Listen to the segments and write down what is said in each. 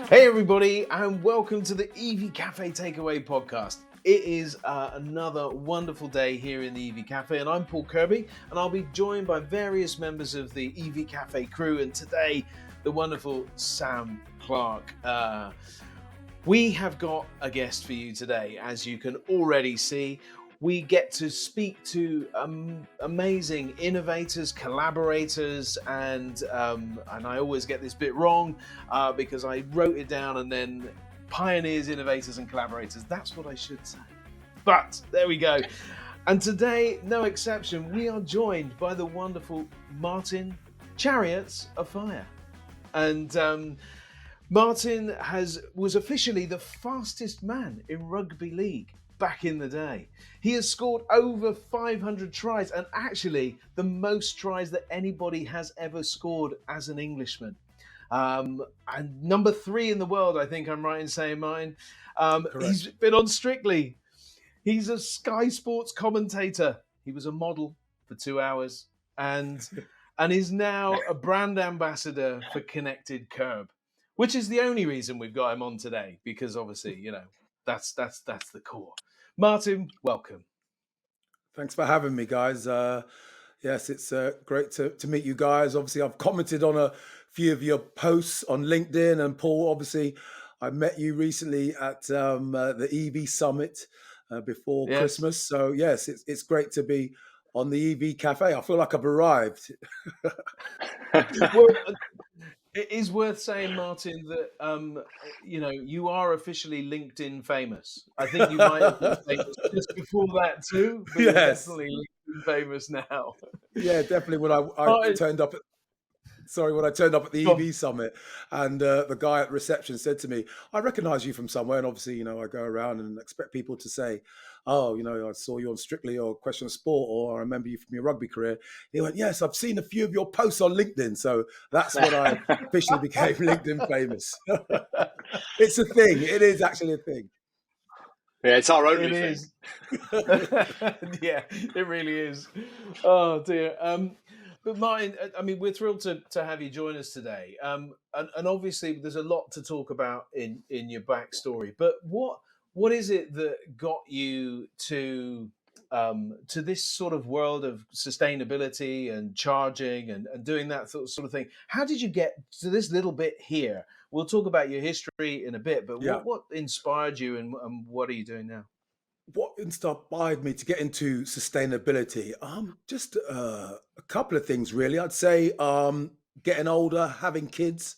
Hey everybody, and welcome to the EV Cafe Takeaway Podcast. It is another wonderful day here in the EV Cafe, and I'm Paul Kirby, and I'll be joined by various members of the EV Cafe crew, and today, the wonderful Sam Clark. We have got a guest for you today, as you can already see. We get to speak to amazing innovators, collaborators, and I always get this bit wrong because I wrote it down and then pioneers, innovators, and collaborators. That's what I should say. But there we go. And today, no exception, we are joined by the wonderful Martin Chariots Offiah. And Martin was officially the fastest man in rugby league back in the day. He has scored over 500 tries, and actually the most tries that anybody has ever scored as an Englishman. And number 3 in the world, I think I'm right in saying mine. He's been on Strictly. He's a Sky Sports commentator. He was a model for 2 hours and is now a brand ambassador for Connected Kerb, which is the only reason we've got him on today, because obviously, you know, that's the core. Martin, welcome. Thanks for having me, guys. Yes, it's great to meet you guys. Obviously, I've commented on a few of your posts on LinkedIn, and Paul, obviously, I met you recently at the EV Summit before Christmas. So yes, it's great to be on the EV Cafe. I feel like I've arrived. Well, it is worth saying, Martin, that you are officially LinkedIn famous. I think you might have been famous just before that too, but You're definitely LinkedIn famous now. Yeah, definitely. When I turned up at the EV Summit, and the guy at reception said to me, "I recognise you from somewhere." And obviously, I go around and expect people to say, "Oh, I saw you on Strictly or Question of Sport, or I remember you from your rugby career." He went, "Yes, I've seen a few of your posts on LinkedIn." So that's when I officially became LinkedIn famous. It's a thing. It is actually a thing. Yeah, it's our only thing. Yeah, it really is. Oh dear. But Martin, I mean, we're thrilled to have you join us today. And obviously, there's a lot to talk about in your backstory. But what is it that got you to this sort of world of sustainability and charging and doing that sort of thing? How did you get to this little bit here? We'll talk about your history in a bit, but what inspired you, and what are you doing now? What inspired me to get into sustainability? Just a couple of things, really. I'd say getting older, having kids,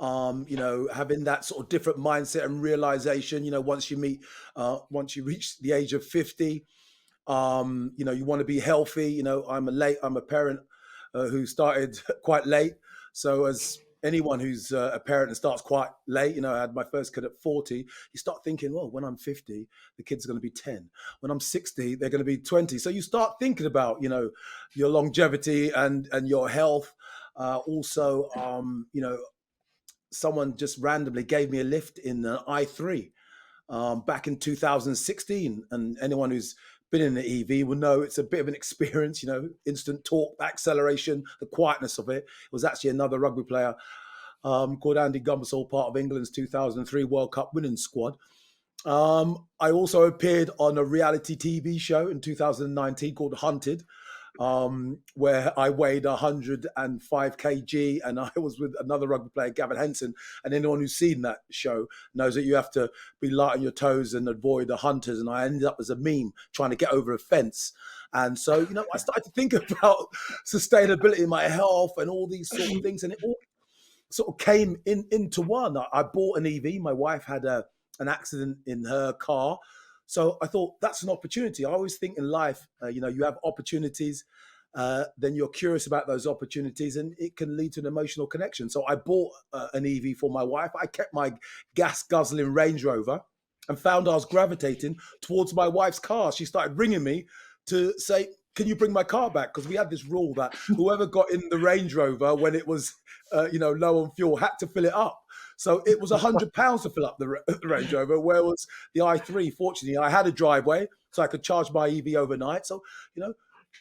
having that sort of different mindset and realization. Once you reach the age of 50, you want to be healthy. I'm a parent who started quite late. So as anyone who's a parent and starts quite late, I had my first kid at 40. You start thinking, well, when I'm 50, the kids are going to be 10. When I'm 60, they're going to be 20. So you start thinking about, your longevity and your health. Also, someone just randomly gave me a lift in an i3 back in 2016. And anyone who's been in the EV will know it's a bit of an experience, instant torque, acceleration, the quietness of it. It was actually another rugby player called Andy Gumbersall, part of England's 2003 World Cup winning squad. I also appeared on a reality TV show in 2019 called Hunted, where I weighed 105 kg, and I was with another rugby player, Gavin Henson. And anyone who's seen that show knows that you have to be light on your toes and avoid the hunters. And I ended up as a meme trying to get over a fence. And so, I started to think about sustainability, my health, and all these sort of things. And it all sort of came into one. I bought an EV. My wife had an accident in her car. So I thought that's an opportunity. I always think in life, you have opportunities, then you're curious about those opportunities, and it can lead to an emotional connection. So I bought an EV for my wife. I kept my gas guzzling Range Rover and found I was gravitating towards my wife's car. She started ringing me to say, "Can you bring my car back?" Because we had this rule that whoever got in the Range Rover when it was, low on fuel had to fill it up. So it was £100 to fill up the Range Rover, whereas the i3, fortunately, I had a driveway, so I could charge my EV overnight. So,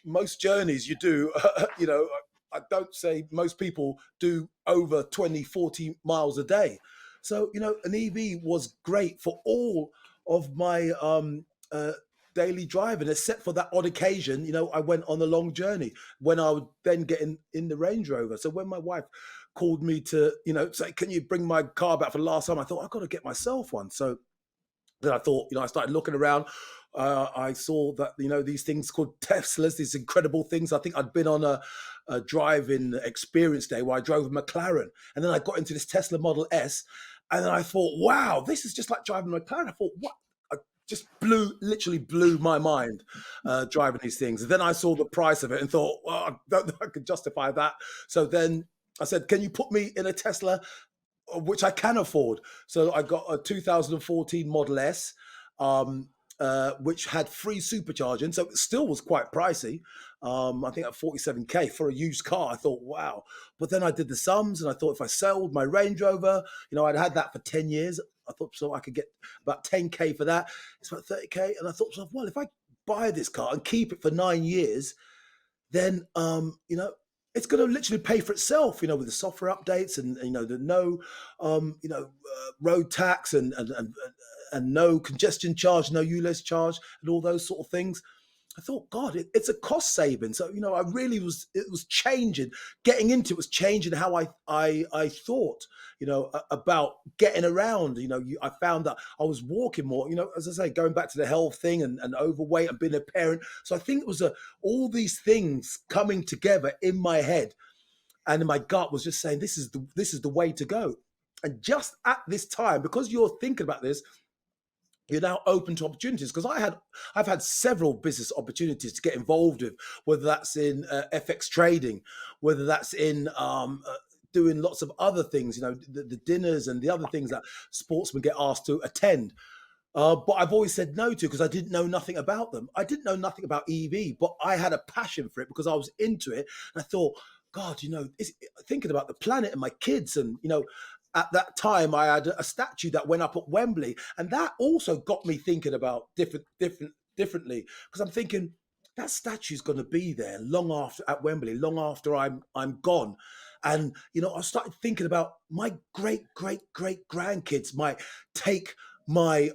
most journeys you do, I don't say most people do over 20, 40 miles a day. So, an EV was great for all of my daily driving, except for that odd occasion, I went on a long journey when I would then get in the Range Rover. So when my wife called me to, say, can you bring my car back for the last time? I thought, I've got to get myself one. So then I thought, I started looking around. I saw that, these things called Teslas, these incredible things. I think I'd been on a driving experience day where I drove a McLaren. And then I got into this Tesla Model S. And then I thought, wow, this is just like driving a McLaren. I thought, what? I just literally blew my mind driving these things. And then I saw the price of it and thought, well, I don't know if I could justify that. So then I said, can you put me in a Tesla, which I can afford? So I got a 2014 Model S, which had free supercharging. So it still was quite pricey. I think at 47K for a used car. I thought, wow. But then I did the sums and I thought if I sold my Range Rover, I'd had that for 10 years. I thought so I could get about 10K for that. It's about 30K. And I thought, well, if I buy this car and keep it for 9 years, then, it's going to literally pay for itself, with the software updates and the no, road tax and no congestion charge, no ULEZ charge, and all those sort of things. I thought, God, it's a cost saving. So, it was changing. Getting into it was changing how I thought, about getting around. I found that I was walking more, as I say, going back to the health thing and overweight and being a parent. So I think it was all these things coming together in my head, and in my gut was just saying, this is the way to go. And just at this time, because you're thinking about this, you're now open to opportunities, because I've had several business opportunities to get involved with, whether that's in FX trading, whether that's in doing lots of other things, the dinners and the other things that sportsmen get asked to attend. But I've always said no to, because I didn't know nothing about them. I didn't know nothing about EV, but I had a passion for it because I was into it. And I thought, God, thinking about the planet and my kids, and at that time, I had a statue that went up at Wembley, and that also got me thinking about differently. Because I'm thinking that statue's going to be there long after at Wembley, long after I'm gone. And I started thinking about my great grandkids might take my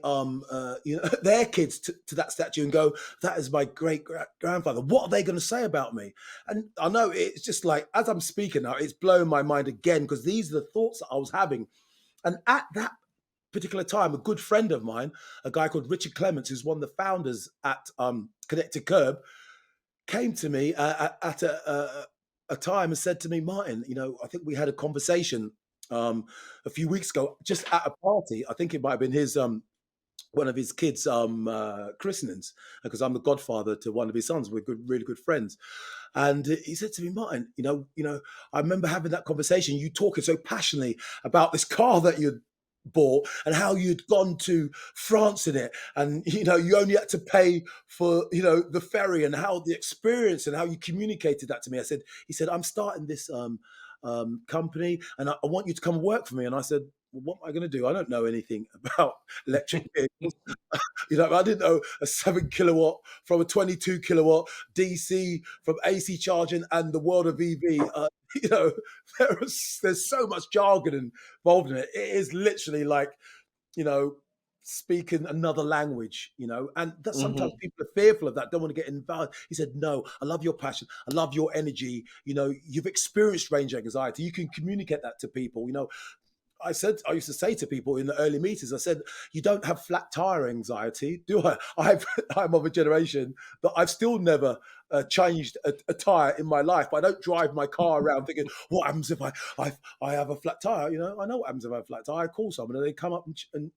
their kids to that statue and go, that is my great grandfather. What are they going to say about me? And I know it's just like, as I'm speaking now, it's blowing my mind again, because these are the thoughts that I was having. And at that particular time, a good friend of mine, a guy called Richard Clements, who's one of the founders at Connected Kerb, came to me at a time and said to me, Martin, I think we had a conversation a few weeks ago, just at a party. I think it might have been his one of his kids' christenings, because I'm the godfather to one of his sons. We're really good friends. And he said to me, Martin, I remember having that conversation, you talking so passionately about this car that you'd bought and how you'd gone to France in it, and you only had to pay for the ferry, and how the experience and how you communicated that to me. He said, I'm starting this company, and I want you to come and work for me. And I said, well, what am I going to do? I don't know anything about electric vehicles. I didn't know a 7 kilowatt from a 22 kilowatt DC from AC charging and the world of EV. There's so much jargon involved in it. It is literally like, speaking another language, and that sometimes people are fearful of that, don't want to get involved. He said, no, I love your passion. I love your energy. You've experienced range anxiety. You can communicate that to people. I used to say to people in the early meetings, I said, you don't have flat tire anxiety, do I? I'm of a generation that I've still never changed a tire in my life, but I don't drive my car around thinking, what happens if I have a flat tire? I know what happens if I have a flat tire. I call someone and they come up and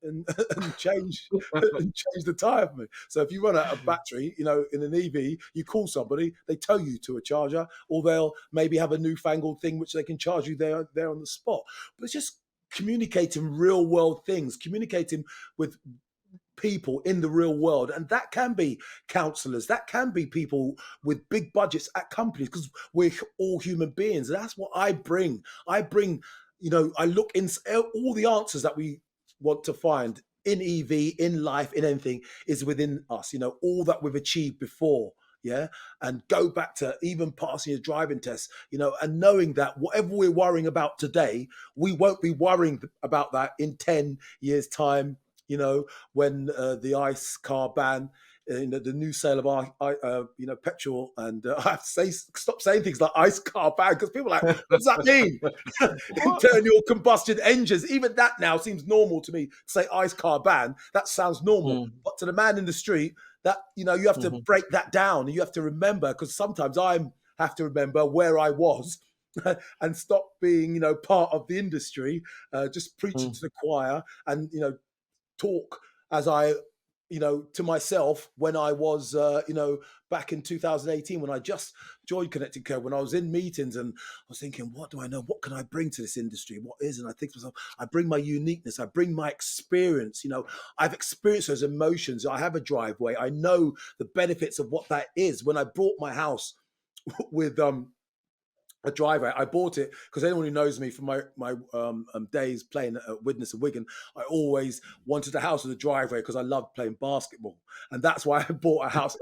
change and change the tire for me. So if you run out of battery, in an EV, you call somebody, they tow you to a charger, or they'll maybe have a newfangled thing which they can charge you there on the spot. But it's just communicating real world things, communicating with people in the real world. And that can be counselors, that can be people with big budgets at companies, because we're all human beings. And that's what I bring. I look in all the answers that we want to find in EV, in life, in anything, is within us. All that we've achieved before yeah, and go back to even passing your driving test, and knowing that whatever we're worrying about today, we won't be worrying about that in 10 years' time, when the ICE car ban, the new sale of petrol, and I have to stop saying things like ICE car ban, because people are like, what does that mean? Internal combustion engines. Even that now seems normal to me. To say ICE car ban, that sounds normal. But to the man in the street, that you have to break that down, and you have to remember, because sometimes I have to remember where I was and stop being part of the industry, just preaching to the choir, and talk as I to myself when I was back in 2018, when I just joined Connected Kerb, when I was in meetings and I was thinking, what do I know? What can I bring to this industry? What is? And I think to myself, I bring my uniqueness, I bring my experience. I've experienced those emotions. I have a driveway. I know the benefits of what that is. When I bought my house with a driveway, I bought it because anyone who knows me from my days playing at Widnes and Wigan, I always wanted a house with a driveway because I loved playing basketball, and that's why I bought a house.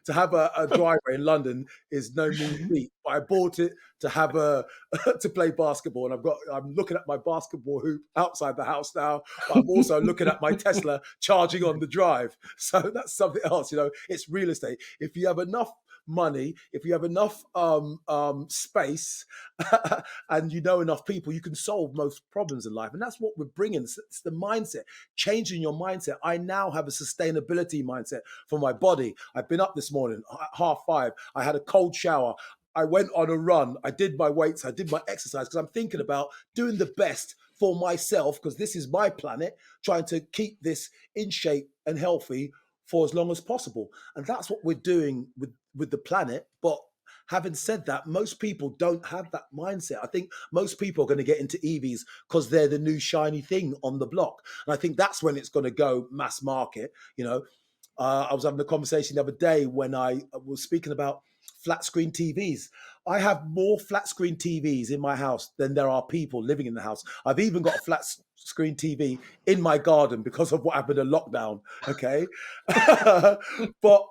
To have a driveway in London is no mean feat. But I bought it to have to play basketball, and I'm looking at my basketball hoop outside the house now. But I'm also looking at my Tesla charging on the drive. So that's something else. It's real estate. If you have enough money, if you have enough space and enough people, you can solve most problems in life. And that's what we're bringing. It's the mindset, changing your mindset. I now have a sustainability mindset for my body. I've been up this morning at 5:30. I had a cold shower. I went on a run. I did my weights. I did my exercise, because I'm thinking about doing the best for myself, because this is my planet, trying to keep this in shape and healthy for as long as possible. And that's what we're doing with the planet. But having said that, most people don't have that mindset. I think most people are going to get into EVs because they're the new shiny thing on the block. And I think that's when it's going to go mass market. I was having a conversation the other day when I was speaking about flat screen TVs. I have more flat screen TVs in my house than there are people living in the house. I've even got a flat screen TV in my garden because of what happened in lockdown. Okay. But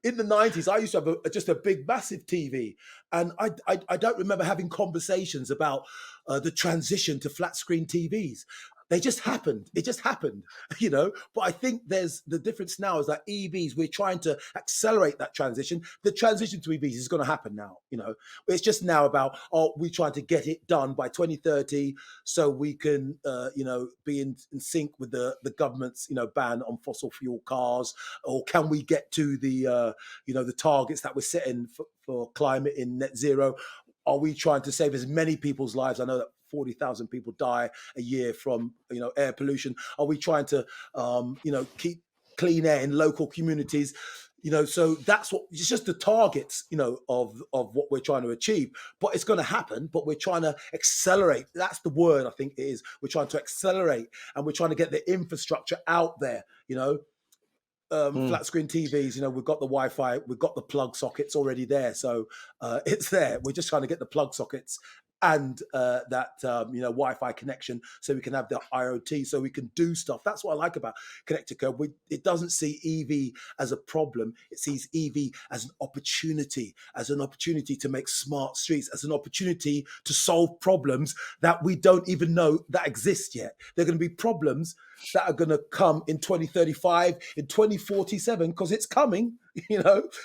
in the 90s, I used to have just a big, massive TV. And I don't remember having conversations about the transition to flat screen TVs. They just happened. It just happened, But I think there's the difference now is that EVs, we're trying to accelerate that transition. The transition to EVs is going to happen now, It's just now about, we're trying to get it done by 2030 so we can, be in sync with the government's, ban on fossil fuel cars. Or can we get to the, the targets that we're setting for climate in net zero? Are we trying to save as many people's lives? I know that 40,000 people die a year from, air pollution. Are we trying to, keep clean air in local communities? So that's it's just the targets, of what we're trying to achieve. But it's going to happen, but we're trying to accelerate. That's the word I think it is. We're trying to accelerate, and we're trying to get the infrastructure out there, flat screen TVs, we've got the Wi-Fi, we've got the plug sockets already there. So it's there. We're just trying to get the plug sockets and that Wi-Fi connection so we can have the IoT, so we can do stuff. That's what I like about Connected Kerb. It doesn't see EV as a problem. It sees EV as an opportunity to make smart streets, as an opportunity to solve problems that we don't even know that exist yet. They're going to be problems that are going to come in 2035, in 2047, because it's coming.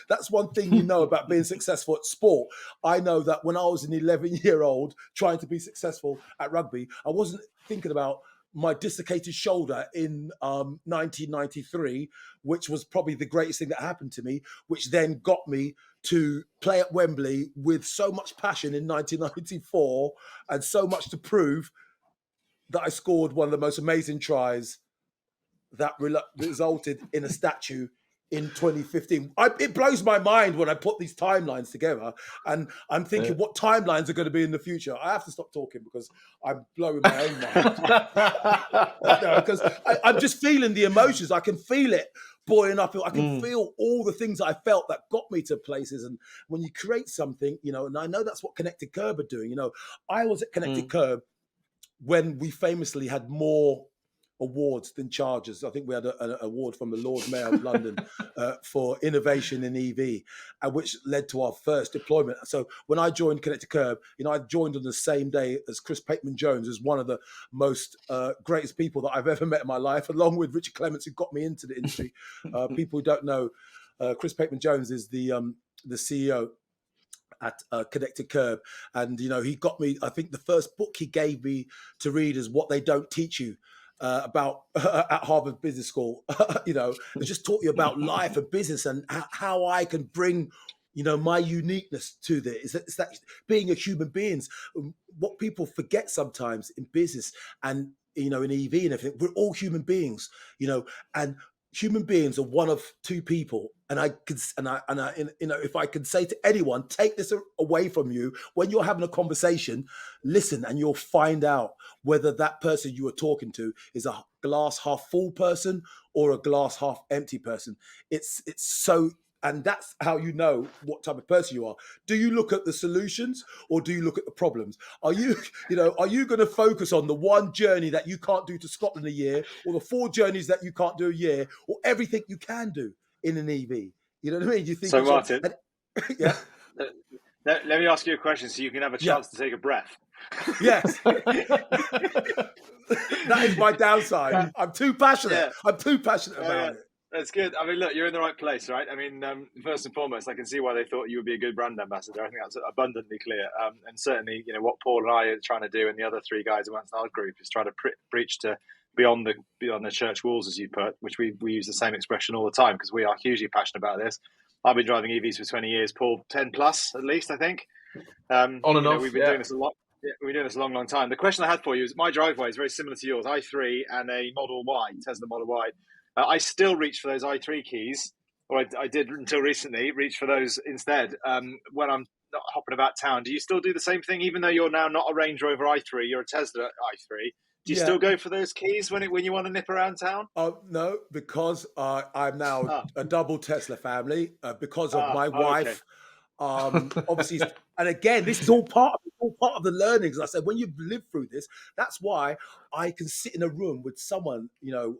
That's one thing about being successful at sport. I know that when I was an 11-year-old trying to be successful at rugby, I wasn't thinking about my dislocated shoulder in 1993, which was probably the greatest thing that happened to me, which then got me to play at Wembley with so much passion in 1994 and so much to prove, that I scored one of the most amazing tries that resulted in a statue in 2015. It blows my mind when I put these timelines together, and I'm thinking what timelines are going to be in the future. I have to stop talking because I'm blowing my own mind. Because I'm just feeling the emotions. I can feel it boiling up. I can feel all the things I felt that got me to places. And when you create something, and I know that's what Connected Kerb are doing. I was at Connected Kerb when we famously had more awards than chargers. I think we had an award from the Lord Mayor of London for innovation in EV, which led to our first deployment. So when I joined Connected Kerb, I joined on the same day as Chris Pateman-Jones, as one of the most greatest people that I've ever met in my life, along with Richard Clements, who got me into the industry. People who don't know, Chris Pateman-Jones is the CEO at Connected Kerb, and he got me. I think the first book he gave me to read is What They Don't Teach You about at Harvard Business School. It just taught you about life and business and how I can bring my uniqueness to this. It's that being a human beings. What people forget sometimes in business and in EV and everything, we're all human beings. And human beings are one of two people, and if I can say to anyone, take this away from you when you're having a conversation, listen, and you'll find out whether that person you are talking to is a glass half full person or a glass half empty person. It's so. And that's how you know what type of person you are. Do you look at the solutions or do you look at the problems? Are you going to focus on the one journey that you can't do to Scotland a year, or the 4 journeys that you can't do a year, or everything you can do in an EV? You know what I mean? You think so, Martin. Yeah. Let me ask you a question so you can have a chance to take a breath. Yes. That is my downside. I'm too passionate. Yeah. I'm too passionate about it. That's good. I mean, look, you're in the right place, right? I mean, first and foremost, I can see why they thought you would be a good brand ambassador. I think that's abundantly clear. And certainly, what Paul and I are trying to do, and the other 3 guys amongst our group, is try to preach to beyond the church walls, as you put, which we use the same expression all the time because we are hugely passionate about this. I've been driving EVs for 20 years, Paul, 10 plus at least, I think. On and off. We've been doing this a lot. Yeah, we've been doing this a long, long time. The question I had for you is, my driveway is very similar to yours, i3 and a Model Y, Tesla Model Y. I still reach for those i3 keys, or I did until recently, reach for those instead when I'm not hopping about town. Do you still do the same thing, even though you're now not a Range Rover i3, you're a Tesla i3? Do you still go for those keys when you want to nip around town? No, because I'm now a double Tesla family because of my wife. Okay. Obviously, and again, this is all part of the learnings. I said, when you've lived through this, that's why I can sit in a room with someone,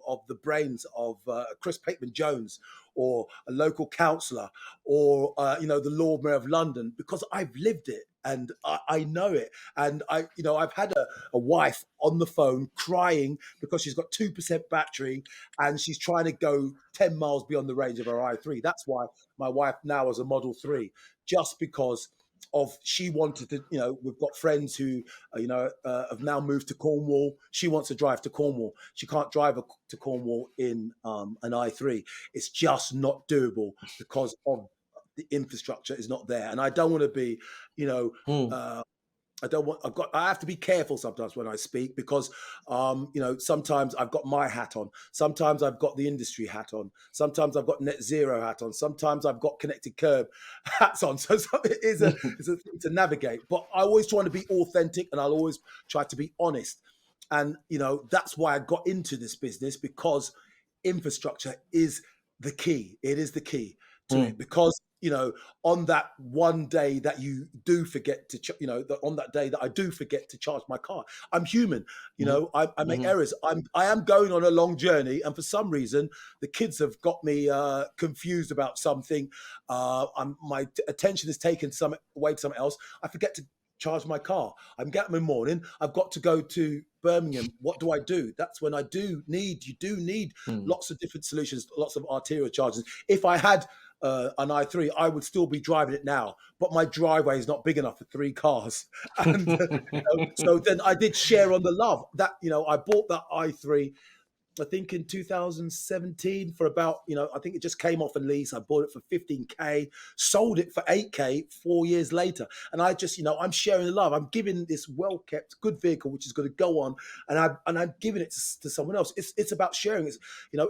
of the brains of Chris Pateman-Jones, or a local councillor, or the Lord Mayor of London, because I've lived it and I know it. And I've had a wife on the phone crying because she's got 2% battery and she's trying to go 10 miles beyond the range of her i3. That's why my wife now has a Model 3, just because of she wanted to, we've got friends who, have now moved to Cornwall. She wants to drive to Cornwall. She can't drive to Cornwall in an i3. It's just not doable because of the infrastructure is not there. And I don't want to be, I have to be careful sometimes when I speak because, sometimes I've got my hat on. Sometimes I've got the industry hat on. Sometimes I've got net zero hat on. Sometimes I've got Connected Kerb hats on. So it is a thing to navigate. But I always try to be authentic, and I'll always try to be honest. And, that's why I got into this business, because infrastructure is the key. It is the key to it, because on that one day that you do forget to, on that day that I do forget to charge my car, I'm human. I make errors. I am going on a long journey, and for some reason, the kids have got me confused about something. My attention is taken away to something else. I forget to charge my car. I'm getting up in the morning. I've got to go to Birmingham. What do I do? That's when you do need lots of different solutions, lots of arterial charges. If I had an i3, I would still be driving it now, but my driveway is not big enough for 3 cars. And so then I did share on the love that, I bought that i3, I think in 2017 for about, I think it just came off a lease. I bought it for 15K, sold it for 8K 4 years later. And I just, I'm sharing the love. I'm giving this well-kept, good vehicle, which is going to go on, and I'm giving it to someone else. It's about sharing. It's,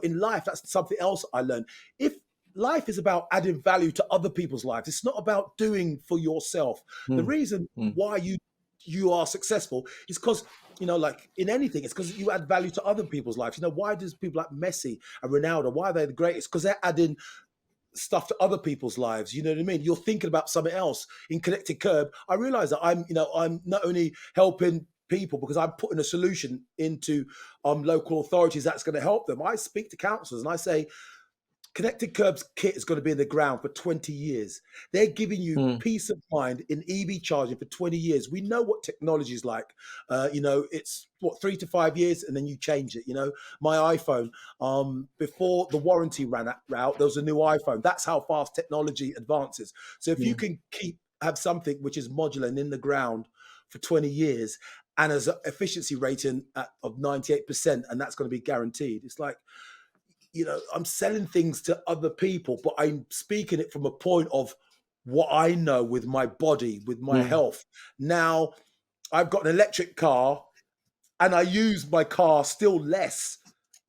in life, that's something else I learned. If life is about adding value to other people's lives, it's not about doing for yourself. The reason why you are successful is because, like in anything, it's because you add value to other people's lives. Why does people like Messi and Ronaldo, why are they the greatest? Because they're adding stuff to other people's lives. You know what I mean? You're thinking about something else. In Connected Kerb, I realize that I'm not only helping people because I'm putting a solution into local authorities that's going to help them. I speak to councillors and I say, Connected Kerb's kit is going to be in the ground for 20 years. They're giving you peace of mind in EV charging for 20 years. We know what technology is like. It's 3 to 5 years and then you change it. My iPhone, before the warranty ran out, there was a new iPhone. That's how fast technology advances. So if you can have something which is modular and in the ground for 20 years and as an efficiency rating of 98%, and that's going to be guaranteed. It's like, I'm selling things to other people, but I'm speaking it from a point of what I know with my body, with my health. Now, I've got an electric car and I use my car still less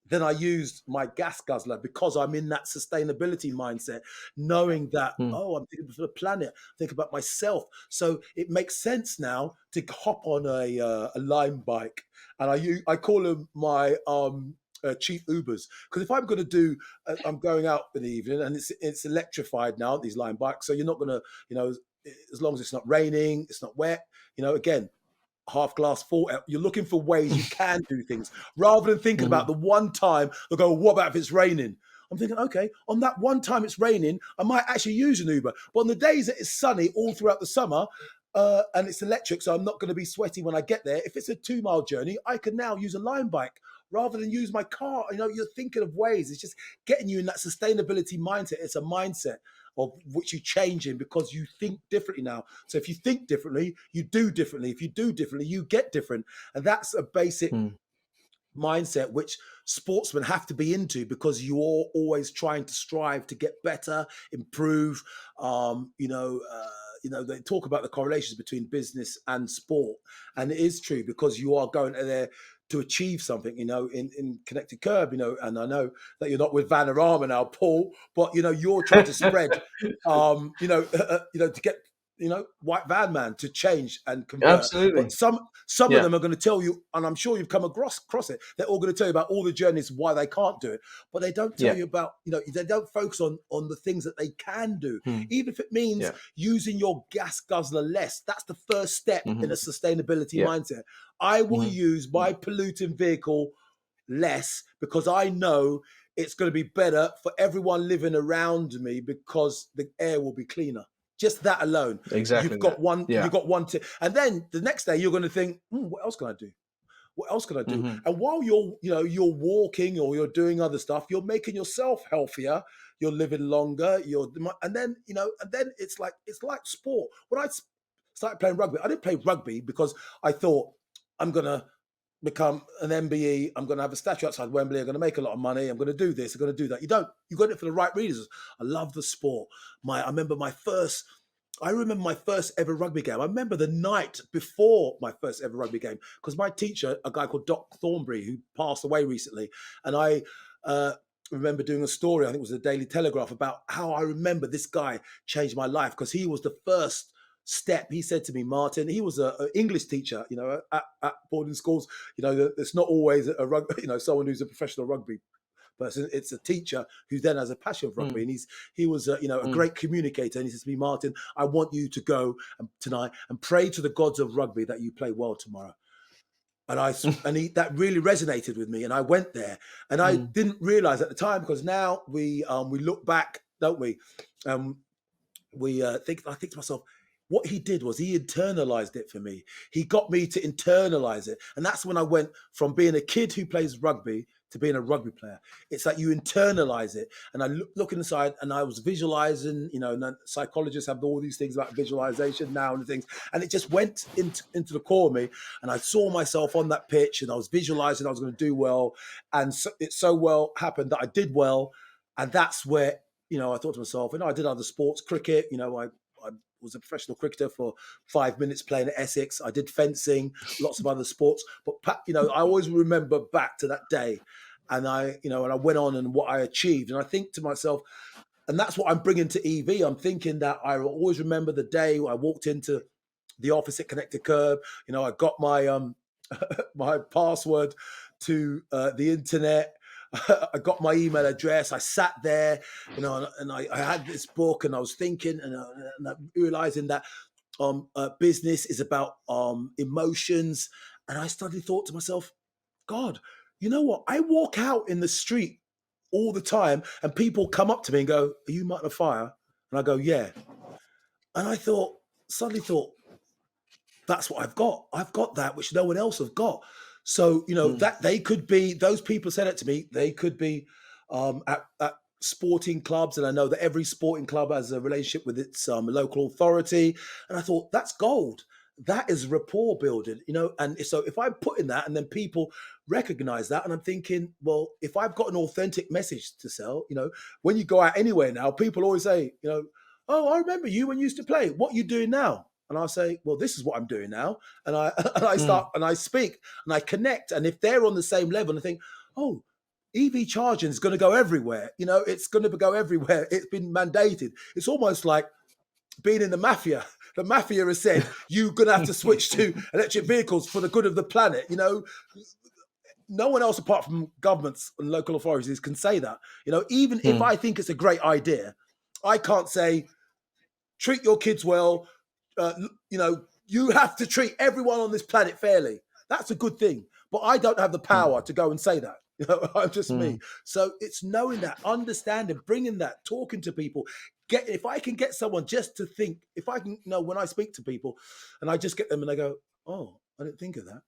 than I used my gas guzzler because I'm in that sustainability mindset, knowing that, I'm thinking for the planet, think about myself. So it makes sense now to hop on a Lime bike. And I call them my cheap Ubers, because if I'm going to do, I'm going out in the evening and it's electrified now, these Lime bikes. So you're not going to, as long as it's not raining, it's not wet, again, half glass full. You're looking for ways you can do things rather than thinking about the one time they go, what about if it's raining? I'm thinking, okay, on that one time it's raining, I might actually use an Uber. But on the days that it's sunny all throughout the summer, and it's electric, so I'm not going to be sweaty when I get there. If it's a 2-mile journey, I can now use a Lime bike rather than use my car. You're thinking of ways. It's just getting you in that sustainability mindset. It's a mindset of which you're changing because you think differently now. So if you think differently, you do differently. If you do differently, you get different. And that's a basic mindset which sportsmen have to be into, because you're always trying to strive to get better, improve. They talk about the correlations between business and sport, and it is true because you are going there to achieve something, in Connected Kerb, and I know that you're not with Vanarama now, Paul, but you're trying to spread, to get, white van man to change and convert. Absolutely. But some of them are going to tell you, and I'm sure you've come across it, they're all going to tell you about all the journeys why they can't do it, but they don't tell you about, they don't focus on the things that they can do, even if it means using your gas guzzler less. That's the first step in a sustainability mindset. I will use my polluting vehicle less because I know it's going to be better for everyone living around me because the air will be cleaner. Just that alone. Exactly. You've got one. You've got one. And then the next day you're going to think, what else can I do? What else can I do? And while you're walking or you're doing other stuff, you're making yourself healthier. You're living longer. And then it's like sport. When I started playing rugby, I didn't play rugby because I thought I'm going to become an MBE, I'm going to have a statue outside Wembley, I'm going to make a lot of money, I'm going to do this, I'm going to do that. You don't. You got it for the right reasons. I love the sport. I remember my first ever rugby game. I remember the night before my first ever rugby game, because my teacher, a guy called Doc Thornbury, who passed away recently, and I remember doing a story, I think it was the Daily Telegraph, about how I remember this guy changed my life, because he was the first step. He said to me, Martin, he was an English teacher, at boarding schools. It's not always someone who's a professional rugby person. It's a teacher who then has a passion for rugby, and he was a great communicator. And he says to me, Martin, I want you to go tonight and pray to the gods of rugby that you play well tomorrow. And that really resonated with me. And I went there, and I didn't realize at the time, because now we look back, don't we? I think to myself, what he did was he internalized it for me. He got me to internalize it. And that's when I went from being a kid who plays rugby to being a rugby player. It's like you internalize it. And I look inside, and I was visualizing, and psychologists have all these things about visualization now and things. And it just went into the core of me. And I saw myself on that pitch, and I was visualizing I was going to do well. And it so well happened that I did well. And that's where, I thought to myself, I did other sports, cricket, I was a professional cricketer for 5 minutes playing at Essex. I did fencing, lots of other sports. But, I always remember back to that day. And I went on and what I achieved. And I think to myself, and that's what I'm bringing to EV. I'm thinking that I will always remember the day I walked into the office at Connected Kerb. I got my my password to the internet. I got my email address. I sat there, and I had this book, and I was thinking, and I'm realizing that business is about emotions, And I suddenly thought to myself, God, you know what? I walk out in the street all the time and people come up to me and go, are you Martin Offiah? And I go, yeah. And I suddenly thought, that's what I've got. I've got that which no one else have got. So, that they could be, those people said it to me, they could be at sporting clubs. And I know that every sporting club has a relationship with its local authority. And I thought, that's gold. That is rapport building, and so if I put in that and then people recognize that, and I'm thinking, well, if I've got an authentic message to sell, when you go out anywhere now, people always say, oh, I remember you when you used to play. What are you doing now? And I'll say, well, this is what I'm doing now. And I start and I speak and I connect. And if they're on the same level, and I think, oh, EV charging is going to go everywhere. It's going to go everywhere. It's been mandated. It's almost like being in the mafia. The mafia has said, you're going to have to switch to electric vehicles for the good of the planet. No one else apart from governments and local authorities can say that. Even if I think it's a great idea, I can't say, treat your kids well. You have to treat everyone on this planet fairly. That's a good thing. But I don't have the power to go and say that. I'm just me. So it's knowing that, understanding, bringing that, talking to people. If I can get someone just to think, if I can when I speak to people and I just get them and they go, oh, I didn't think of that.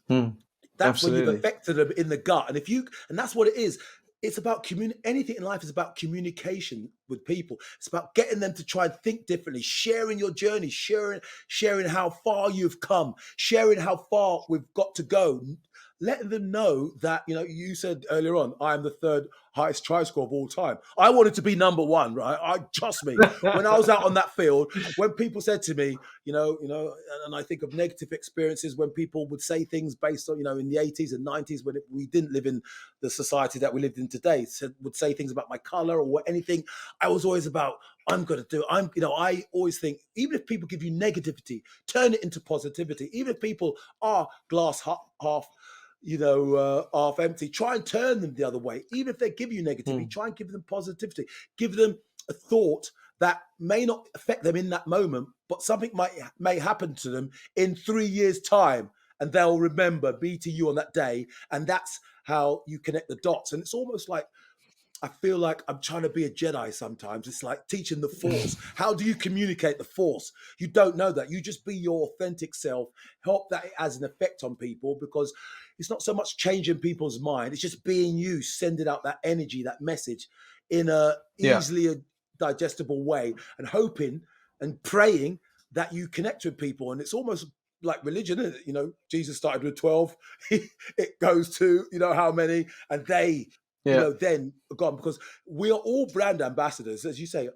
That's Absolutely. when you've affected them in the gut. And that's what it is. It's about anything in life is about communication with people. It's about getting them to try and think differently, sharing your journey, sharing how far you've come, sharing how far we've got to go, letting them know that, you said earlier on, I am the third highest try score of all time. I wanted to be number one, right? Trust me, when I was out on that field, when people said to me, and I think of negative experiences when people would say things based on, in the 80s and 90s when we didn't live in the society that we lived in today, would say things about my color or anything. I was always about, I'm going to do it. I always think, even if people give you negativity, turn it into positivity. Even if people are glass half empty, try and turn them the other way. Even if they give you negativity, try and give them positivity. Give them a thought that may not affect them in that moment, but something may happen to them in 3 years' time, and they'll remember meeting you on that day. And that's how you connect the dots. And it's almost like, I feel like I'm trying to be a Jedi sometimes. It's like teaching the Force. How do you communicate the Force? You don't know that. You just be your authentic self. Hope that it has an effect on people, because it's not so much changing people's mind. It's just being you, sending out that energy, that message in a easily digestible way, and hoping and praying that you connect with people. And it's almost like religion, isn't it? Jesus started with 12. It goes to, how many, and they... then gone, because we are all brand ambassadors, as you say.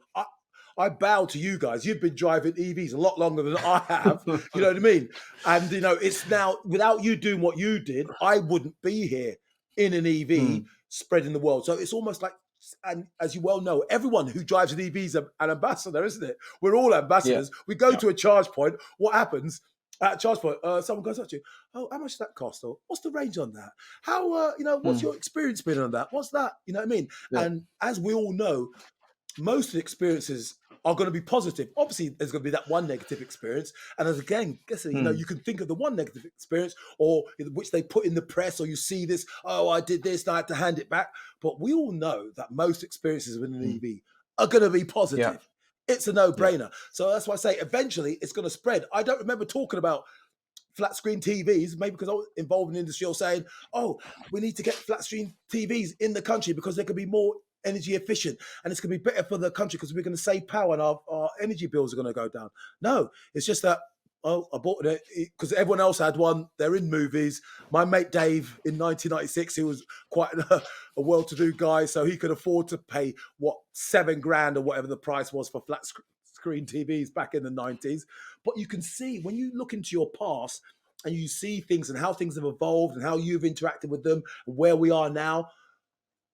I bow to you guys. You've been driving EVs a lot longer than I have. You know what I mean? And it's now, without you doing what you did, I wouldn't be here in an EV spreading the world. So it's almost like, and as you well know, everyone who drives an EV is an ambassador, isn't it? We're all ambassadors. We go to a charge point. What happens? At a charge point, someone goes up to you, oh, how much does that cost? Or what's the range on that? How, what's your experience been on that? What's that? You know what I mean? Yeah. And as we all know, most of the experiences are going to be positive. Obviously, there's going to be that one negative experience. And as again, you can think of the one negative experience, or which they put in the press, or you see this, oh, I did this, and I had to hand it back. But we all know that most experiences with an EV are going to be positive. Yeah. It's a no-brainer. Yeah. So that's why I say eventually it's going to spread. I don't remember talking about flat screen TVs, maybe because I was involved in the industry, or saying, oh, we need to get flat screen TVs in the country because they can be more energy efficient and it's going to be better for the country because we're going to save power and our energy bills are going to go down. No, it's just that, oh, I bought it because everyone else had one. They're in movies. My mate Dave in 1996, he was quite a well-to-do guy, so he could afford to pay, $7,000 or whatever the price was for flat screen TVs back in the 90s. But you can see, when you look into your past and you see things and how things have evolved and how you've interacted with them and where we are now,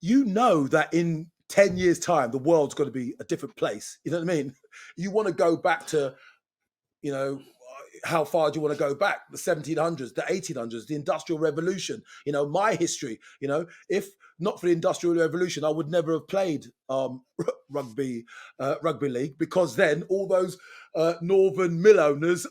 you know that in 10 years' time, the world's going to be a different place. You know what I mean? You want to go back to, how far do you want to go back? The 1700s, the 1800s, the Industrial Revolution. My history. If not for the Industrial Revolution, I would never have played rugby league, because then all those northern mill owners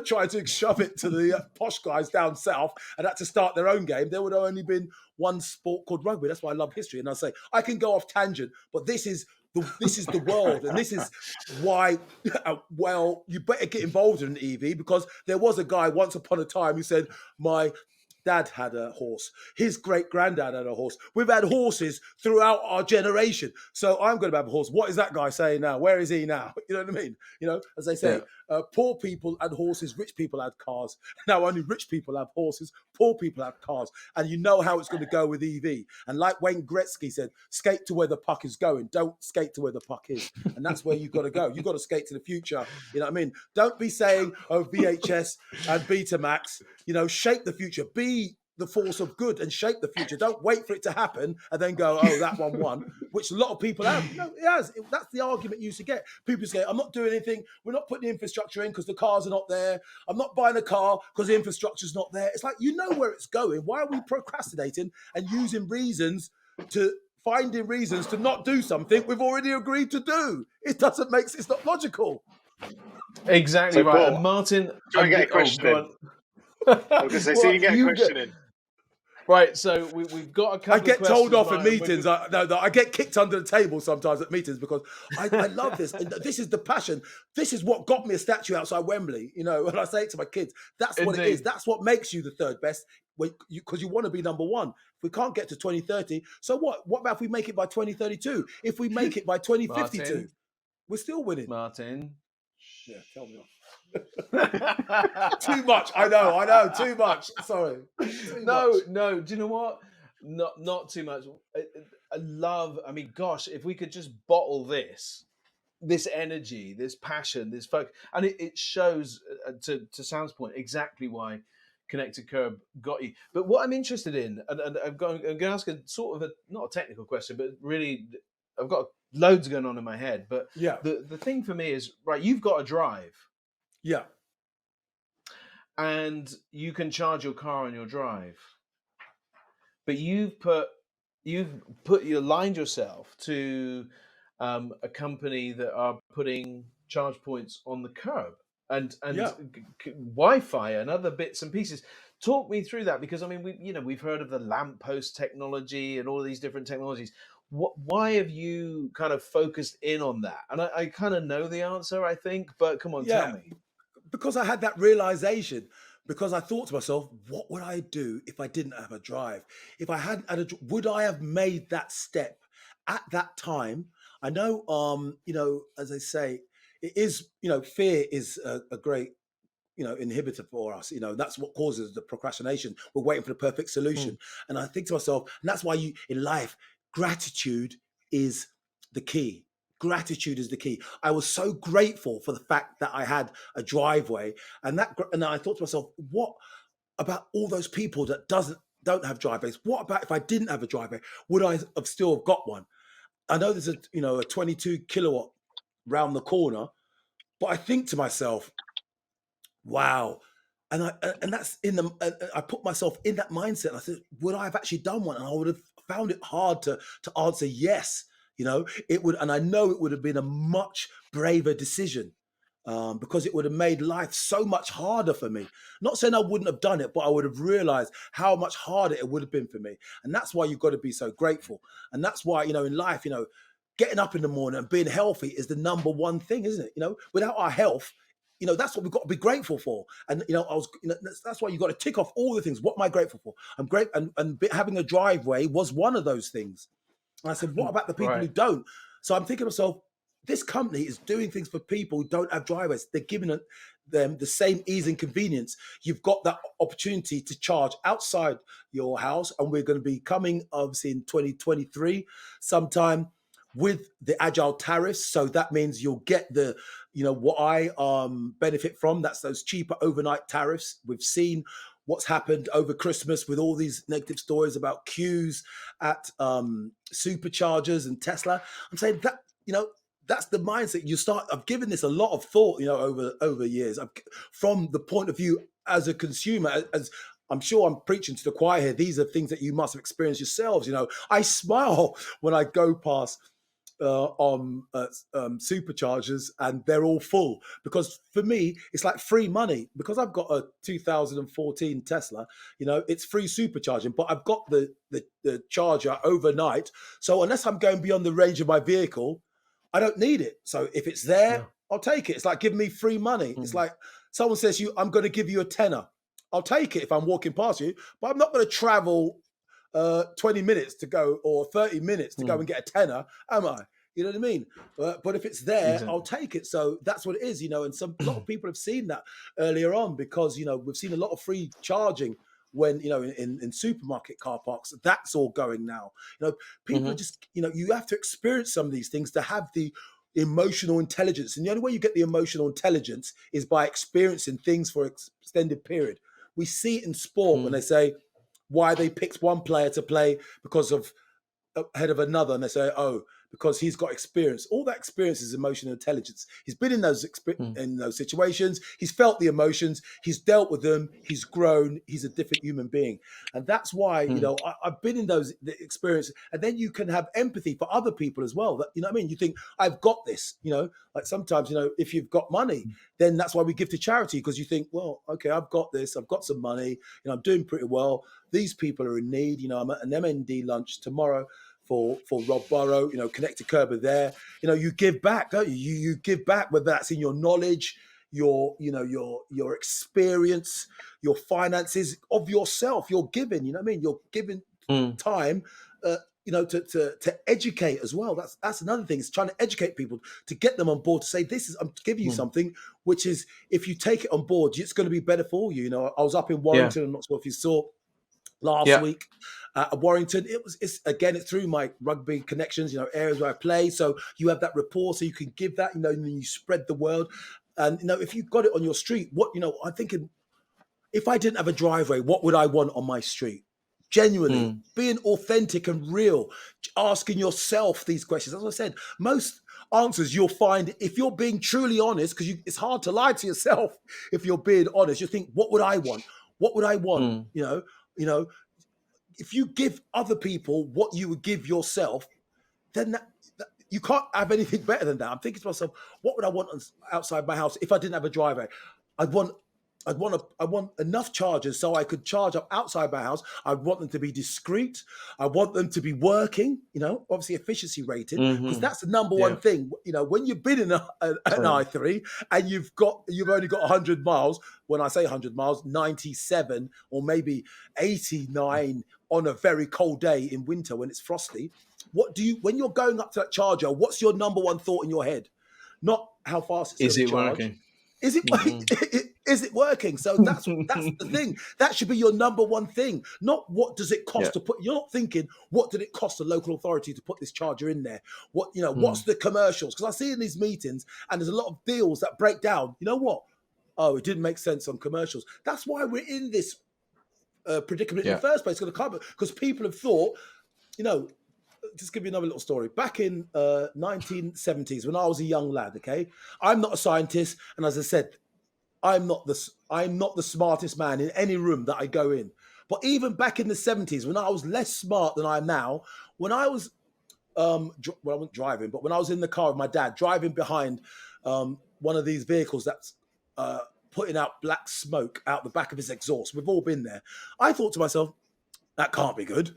tried to shove it to the posh guys down south and had to start their own game. There would have only been one sport called rugby. That's why I love history. And I say I can go off tangent, but this is the world, and this is why. Well, you better get involved in an EV, because there was a guy once upon a time who said, "My dad had a horse. His great granddad had a horse. We've had horses throughout our generation. So I'm going to have a horse." What is that guy saying now? Where is he now? You know what I mean? As they say, poor people had horses, rich people had cars. Now only rich people have horses, poor people have cars. And you know how it's going to go with EV. And like Wayne Gretzky said, skate to where the puck is going. Don't skate to where the puck is. And that's where you've got to go. You've got to skate to the future. You know what I mean? Don't be saying, oh, VHS and Betamax. Shape the future. Be the force of good and shape the future. Don't wait for it to happen and then go, oh, that one won, which a lot of people have. No, it has. That's the argument you used to get. People say, I'm not doing anything. We're not putting the infrastructure in because the cars are not there. I'm not buying a car because the infrastructure's not there. It's like, you know where it's going. Why are we procrastinating and finding reasons to not do something we've already agreed to do? It doesn't make sense. It's not logical. Exactly So, right. Paul, And Martin, try and get a question in. I was going to say, so you can get a question in. Right, so we've got a couple I get of told off right, at meetings. I get kicked under the table sometimes at meetings because I love this. And this is the passion. This is what got me a statue outside Wembley. And I say it to my kids. That's what it is. That's what makes you the third best, because you want to be number one. If we can't get to 2030, so what? What about if we make it by 2032? If we make it by 2052, Martin, we're still winning. Martin. Yeah, tell me off. Too much. I know. Too much. Sorry. No. Do you know what? Not too much. I love. I mean, gosh, if we could just bottle this energy, this passion, this focus, and it shows. To Sam's point, exactly why Connected Kerb got you. But what I'm interested in, and I'm going to ask a sort of not a technical question, but really, I've got loads going on in my head. But yeah, the thing for me is, right, you've got a drive. Yeah. And you can charge your car on your drive. But you've aligned yourself to a company that are putting charge points on the curb and Wi-Fi and other bits and pieces. Talk me through that, because I mean we've heard of the lamppost technology and all of these different technologies. Why have you kind of focused in on that? And I kind of know the answer, I think, but come on, tell me. Because I had that realization, because I thought to myself, what would I do if I didn't have a drive? If I hadn't had would I have made that step at that time? I know, as I say, it is, fear is a great, inhibitor for us. That's what causes the procrastination. We're waiting for the perfect solution. And I think to myself, and that's why in life, gratitude is the key. Gratitude is the key. I was so grateful for the fact that I had a driveway, and I thought to myself, what about all those people that don't have driveways? What about if I didn't have a driveway? Would I have still got one? I know there's a 22 kilowatt round the corner, but I think to myself, wow. And that's I put myself in that mindset. I said, would I have actually done one? And I would have found it hard to answer yes. It would, and I know it would have been a much braver decision, because it would have made life so much harder for me. Not saying I wouldn't have done it, but I would have realized how much harder it would have been for me. And that's why you've got to be so grateful. And that's why, in life, getting up in the morning and being healthy is the number one thing, isn't it? Without our health, that's what we've got to be grateful for. And, that's why you've got to tick off all the things. What am I grateful for? I'm great. And having a driveway was one of those things. And I said, what about the people who don't? So I'm thinking to myself, this company is doing things for people who don't have driveways. They're giving them the same ease and convenience. You've got that opportunity to charge outside your house. And we're going to be coming, obviously, in 2023 sometime with the agile tariffs. So that means you'll get the, what I benefit from. That's those cheaper overnight tariffs. We've seen what's happened over Christmas with all these negative stories about queues at superchargers and Tesla. I'm saying that, that's the mindset you start. I've given this a lot of thought, over years. From the point of view as a consumer, as I'm sure I'm preaching to the choir here. These are things that you must have experienced yourselves. I smile when I go past on superchargers and they're all full, because for me it's like free money, because I've got a 2014 Tesla. It's free supercharging, but I've got the charger overnight, so unless I'm going beyond the range of my vehicle, I don't need it. So if it's there, I'll take it. It's like giving me free money. It's like someone says to you, I'm going to give you a tenner. I'll take it if I'm walking past you, but I'm not going to travel 20 minutes to go, or 30 minutes to go and get a tenner, am I? You know what I mean? But if it's there, exactly, I'll take it. So that's what it is, and a lot of people have seen that earlier on, because, we've seen a lot of free charging when, in supermarket car parks. That's all going now. People are just, you have to experience some of these things to have the emotional intelligence. And the only way you get the emotional intelligence is by experiencing things for an extended period. We see it in sport when they say why they picked one player to play because of ahead of another, and they say, oh, because he's got experience. All that experience is emotional intelligence. He's been in those in those situations. He's felt the emotions. He's dealt with them. He's grown. He's a different human being, and that's why I've been in those experiences. And then you can have empathy for other people as well. That, what I mean? You think, I've got this. Like sometimes, if you've got money, then that's why we give to charity, because you think, well, okay, I've got this. I've got some money. I'm doing pretty well. These people are in need. I'm at an MND lunch tomorrow for Rob Burrow, Connected Kerb are there. You give back, don't you? You give back, whether that's in your knowledge, your experience, your finances of yourself. You're giving, you know what I mean? You're giving time, to educate as well. That's another thing. It's trying to educate people, to get them on board, to say, I'm giving you something, which is, if you take it on board, it's going to be better for you. I was up in Warrington. I'm not sure if you saw last week at Warrington. It's through my rugby connections, areas where I play. So you have that rapport, so you can give that, and then you spread the word. And, if you've got it on your street, I'm thinking, if I didn't have a driveway, what would I want on my street? Genuinely, being authentic and real, asking yourself these questions. As I said, most answers you'll find, if you're being truly honest, because it's hard to lie to yourself. If you're being honest, you think, what would I want? What would I want? If you give other people what you would give yourself, then you can't have anything better than that. I'm thinking to myself, what would I want outside my house if I didn't have a driveway? I want enough chargers so I could charge up outside my house. I want them to be discreet. I want them to be working, obviously efficiency rated, because that's the number one thing. When you've been in an i3 and you've only got 100 miles, when I say 100 miles, 97 or maybe 89 on a very cold day in winter when it's frosty, when you're going up to that charger, what's your number one thought in your head? Not how fast it's going to charge. Working? Is it working? So that's the thing. That should be your number one thing. Not what does it cost to put. You're not thinking, what did it cost the local authority to put this charger in there? What's the commercials? Because I see in these meetings, and there's a lot of deals that break down. You know what? Oh, it didn't make sense on commercials. That's why we're in this predicament in the first place. Because people have thought, just give you another little story. Back in 1970s, when I was a young lad, okay, I'm not a scientist, and as I said, I'm not the smartest man in any room that I go in. But even back in the 70s, when I was less smart than I am now, when I was I wasn't driving, but when I was in the car with my dad, driving behind one of these vehicles that's putting out black smoke out the back of his exhaust, we've all been there. I thought to myself, that can't be good.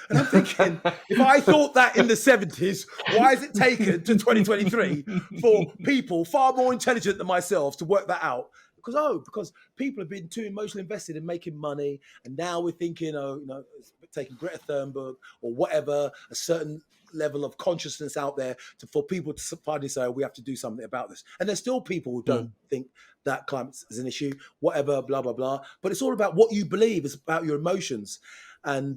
And I'm thinking, if I thought that in the 70s, why has it taken to 2023 for people far more intelligent than myself to work that out? Because people have been too emotionally invested in making money. And now we're thinking, taking Greta Thunberg or whatever, a certain level of consciousness out there for people to finally say, we have to do something about this. And there's still people who don't think that climate is an issue, whatever, blah, blah, blah. But it's all about what you believe. It's about your emotions. And,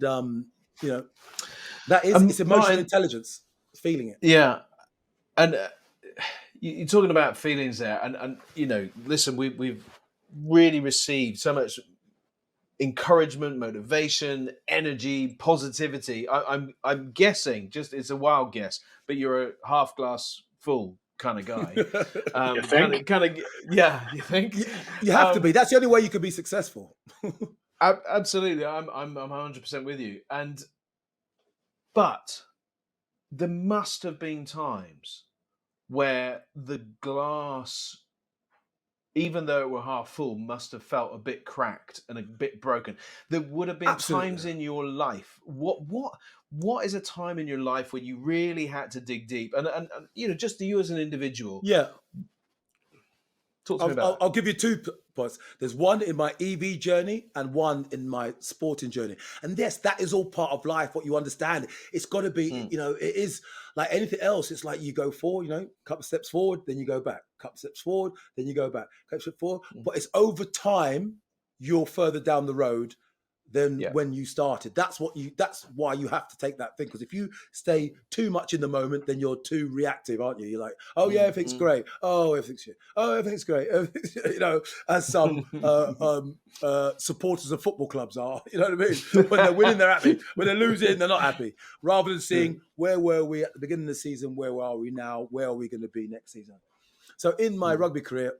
that is it's emotional intelligence, feeling it. Yeah, and you're talking about feelings there, and listen, we've really received so much encouragement, motivation, energy, positivity. I'm guessing, just it's a wild guess, but you're a half glass full kind of guy. You think? Yeah, you think? You have to be. That's the only way you can be successful. Absolutely, I'm 100% with you. But there must have been times where the glass, even though it were half full, must have felt a bit cracked and a bit broken. There would have been Absolutely. times in your life. What is a time in your life where you really had to dig deep? And just you as an individual. Yeah. Talk to me about I'll give you two points. There's one in my EV journey and one in my sporting journey. And yes, that is all part of life, what you understand. It's got to be, it is like anything else. It's like you go forward, couple of steps forward, then you go back. Couple of steps forward, then you go back. Couple of steps forward. But it's over time, you're further down the road than when you started. That's why you have to take that thing. Because if you stay too much in the moment, then you're too reactive, aren't you? You're like, oh yeah, everything's great. Oh, everything's shit. Oh, everything's great. As some supporters of football clubs are. You know what I mean? When they're winning, they're happy. When they're losing, they're not happy. Rather than seeing where were we at the beginning of the season, where are we now, where are we going to be next season? So in my rugby career,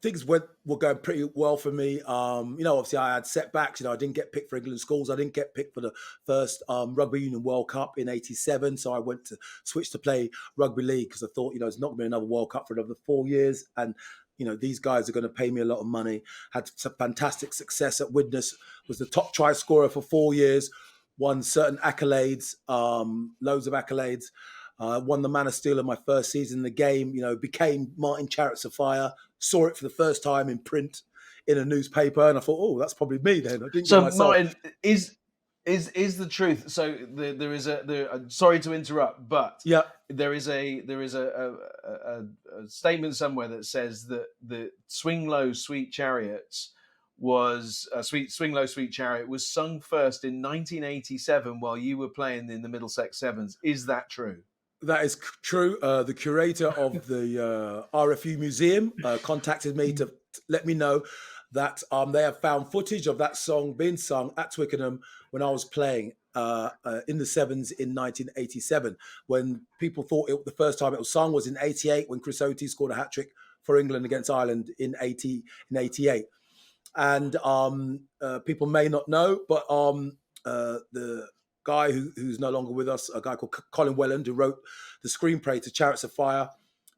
things were going pretty well for me. Obviously I had setbacks. I didn't get picked for England schools. I didn't get picked for the first Rugby Union World Cup in '87. So I went to switch to play rugby league because I thought, it's not going to be another World Cup for another 4 years. And, these guys are going to pay me a lot of money. Had some fantastic success at Widnes, was the top try scorer for 4 years, won certain accolades, loads of accolades. Won the Man of Steel in my first season in the game, became Martin Chariots of Fire, saw it for the first time in print in a newspaper, and I thought, oh, that's probably me then. I didn't So, myself. Martin, is the truth? So there is sorry to interrupt, but there is a statement somewhere that says that the Swing Low, Sweet Chariots was Swing Low, Sweet Chariot was sung first in 1987 while you were playing in the Middlesex Sevens. Is that true? That is true. The curator of the RFU Museum contacted me to let me know that they have found footage of that song being sung at Twickenham when I was playing in the Sevens in 1987. When people thought the first time it was sung was in '88 when Chris Oates scored a hat-trick for England against Ireland in '88. And people may not know, but the guy who's no longer with us, a guy called Colin Welland, who wrote the screenplay to Chariots of Fire,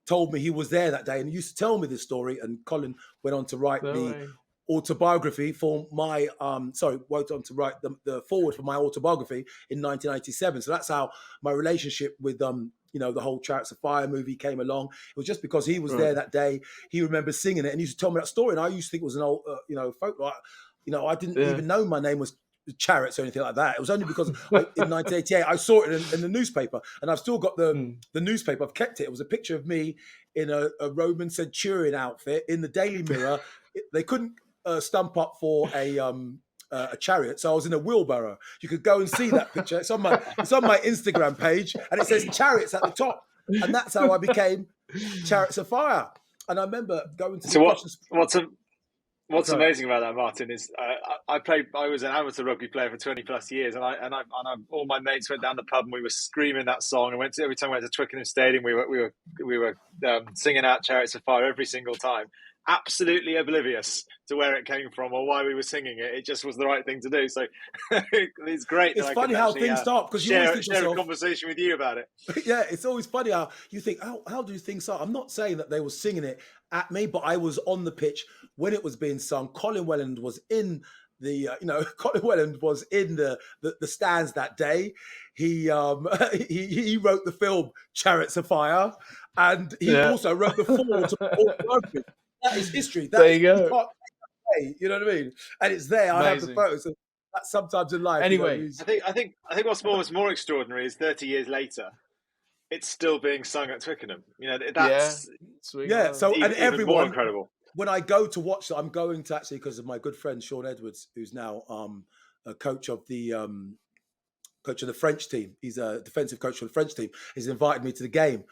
told me he was there that day and he used to tell me this story. And Colin went on to write the autobiography for my, went on to write the foreword for my autobiography in 1997. So that's how my relationship with the whole Chariots of Fire movie came along. It was just because he was there that day. He remembers singing it and he used to tell me that story. And I used to think it was an old, folk. I didn't even know my name was Chariots or anything like that. It was only because in 1988 I saw it in the newspaper, and I've still got the newspaper. I've kept it. It was a picture of me in a Roman centurion outfit in the Daily Mirror. They couldn't stump up for a chariot, so I was in a wheelbarrow. You could go and see that picture. It's on my Instagram page, and it says Chariots at the top, and that's how I became Chariots of Fire. And I remember going to. So what's amazing about that, Martin, is I was an amateur rugby player for 20 plus years, and all my mates went down the pub and we were screaming that song. And every time we went to Twickenham Stadium, we were singing out Chariots of Fire every single time. Absolutely oblivious to where it came from or why we were singing it. It just was the right thing to do. So it's great. It's funny how things start because you always think share a conversation with you about it. Yeah, it's always funny how you think, how do things start? I'm not saying that they were singing it at me, but I was on the pitch when it was being sung. Colin Welland was in the, Colin Welland was in the stands that day. He wrote the film Chariots of Fire, and he also wrote the foreword to Rugby. That is history. There you go. You know what I mean? And it's there. Amazing. I have the photos. So that's sometimes in life. Anyway, I think what's more extraordinary is 30 years later, it's still being sung at Twickenham. That's yeah. So even, and everyone, more incredible. When I go to watch, I'm going to actually because of my good friend Sean Edwards, who's now a coach of the French team. He's a defensive coach for the French team. He's invited me to the game.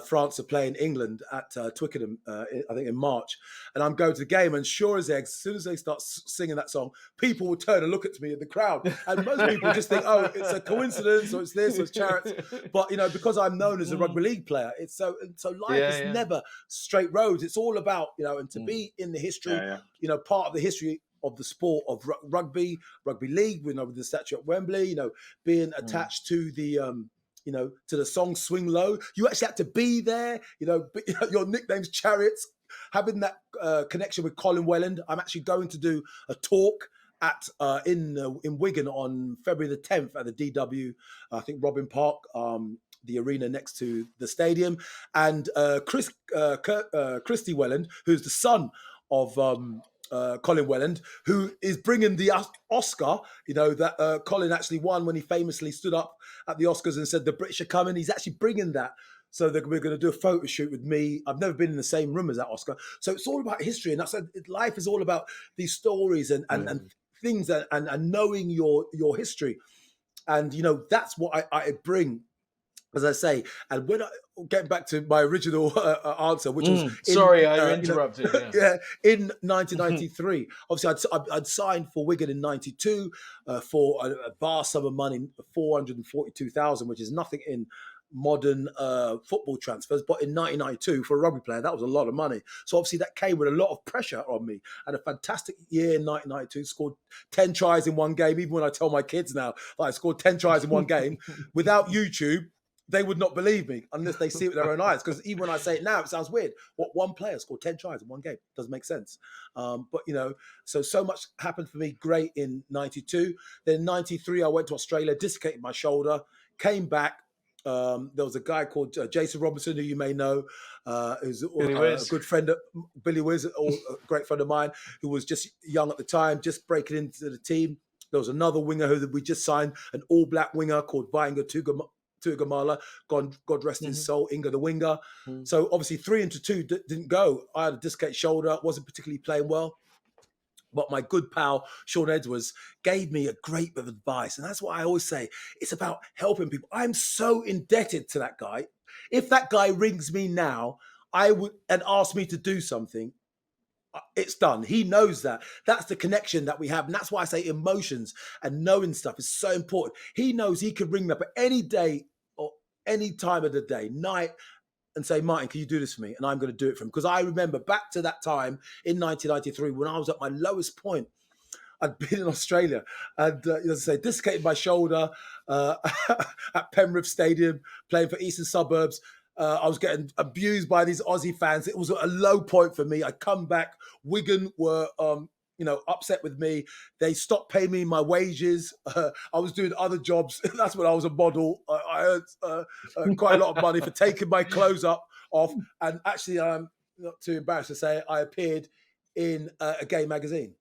France are playing England at Twickenham, I think in March. And I'm going to the game, and sure as eggs, as soon as they start singing that song, people will turn and look at me in the crowd. And most people just think, oh, it's a coincidence, or it's this, or it's chariots. But, because I'm known as a rugby league player, it's so life is never straight roads. It's all about, and to be in the history, part of the history of the sport of rugby league, with the statue at Wembley, being attached to the, to the song Swing Low. You actually had to be there, your nickname's Chariots, having that connection with Colin Welland. I'm actually going to do a talk at in Wigan on February the 10th at the DW, I think Robin Park, the arena next to the stadium. And Christy Welland, who's the son of Colin Welland, who is bringing the Oscar, that Colin actually won when he famously stood up at the Oscars and said, the British are coming. He's actually bringing that. So we're going to do a photo shoot with me. I've never been in the same room as that Oscar. So it's all about history. And that's life is all about these stories and things and knowing your history. And, that's what I bring, as I say. And when I get back to my original answer, which was... sorry, I interrupted. In 1993. Obviously, I'd signed for Wigan in 92 for a vast sum of money, 442,000, which is nothing in modern football transfers. But in 1992, for a rugby player, that was a lot of money. So obviously that came with a lot of pressure on me. I had a fantastic year in 1992, scored 10 tries in one game. Even when I tell my kids now that I scored 10 tries in one game, without YouTube, they would not believe me unless they see it with their own eyes. Because even when I say it now, it sounds weird. What, one player scored 10 tries in one game? Doesn't make sense. But, so much happened for me great in 92. Then in 93, I went to Australia, dislocated my shoulder, came back. There was a guy called Jason Robinson, who you may know, who's a good friend of Billy Wiz, a great friend of mine, who was just young at the time, just breaking into the team. There was another winger who we just signed, an all-black winger called Vainga Tugamala, God rest his soul, Inga the winger. So obviously 3 into 2 didn't go. I had a dislocated shoulder, wasn't particularly playing well. But my good pal, Sean Edwards, gave me a great bit of advice. And that's what I always say. It's about helping people. I'm so indebted to that guy. If that guy rings me now, and asks me to do something, it's done. He knows that. That's the connection that we have. And that's why I say emotions and knowing stuff is so important. He knows he could ring me up at any day or any time of the day, night, and say, Martin, can you do this for me? And I'm going to do it for him. Because I remember back to that time in 1993, when I was at my lowest point, I'd been in Australia and, as I say, dislocated my shoulder at Penrith Stadium, playing for Eastern Suburbs. I was getting abused by these Aussie fans. It was a low point for me. I come back. Wigan were, upset with me. They stopped paying me my wages. I was doing other jobs. That's when I was a model. I earned quite a lot of money for taking my clothes off. And actually, I'm not too embarrassed to say, I appeared in a gay magazine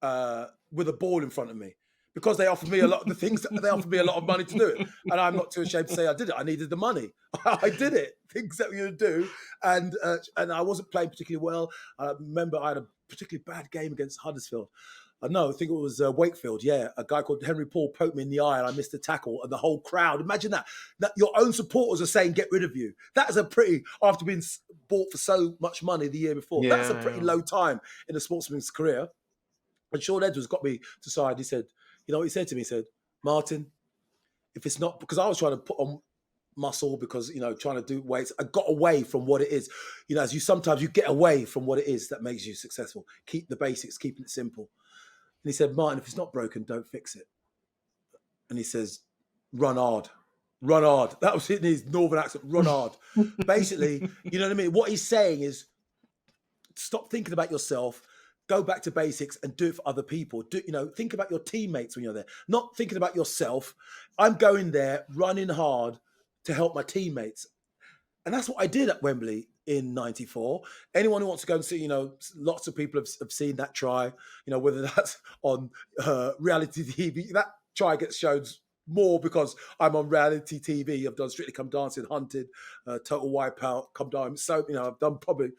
with a ball in front of me. Because they offered me a lot of the things, they offered me a lot of money to do it. And I'm not too ashamed to say I did it. I needed the money. I did it. Things that you do. And I wasn't playing particularly well. I remember I had a particularly bad game against Huddersfield. I think it was Wakefield. Yeah. A guy called Henry Paul poked me in the eye and I missed the tackle. And the whole crowd, imagine that your own supporters are saying, get rid of you. That is after being bought for so much money the year before, that's a pretty low time in a sportsman's career. And Sean Edwards got me to side. He said, you know what he said to me? He said, Martin, if it's not, because I was trying to put on muscle because, trying to do weights, I got away from what it is. As sometimes you get away from what it is that makes you successful. Keep the basics, keeping it simple. And he said, Martin, if it's not broken, don't fix it. And he says, run hard. Run hard. That was in his northern accent, run hard. Basically, you know what I mean? What he's saying is stop thinking about yourself. Go back to basics and do it for other people. Think about your teammates when you're there, not thinking about yourself. I'm going there running hard to help my teammates. And that's what I did at Wembley in 94. Anyone who wants to go and see, lots of people have seen that try, whether that's on reality TV. That try gets shown more because I'm on reality TV. I've done Strictly Come Dancing, Hunted, Total Wipeout, Come Down. So, I've done probably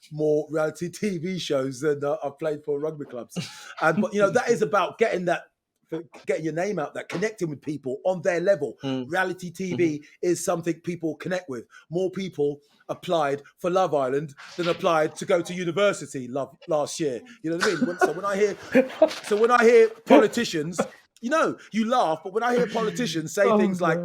more reality TV shows than I've played for rugby clubs. But, that is about getting that for getting your name out there, connecting with people on their level. Reality TV is something people connect with. More people applied for Love Island than applied to go to university last year. You know what I mean? So when I hear politicians, you laugh, but when I hear politicians say things like,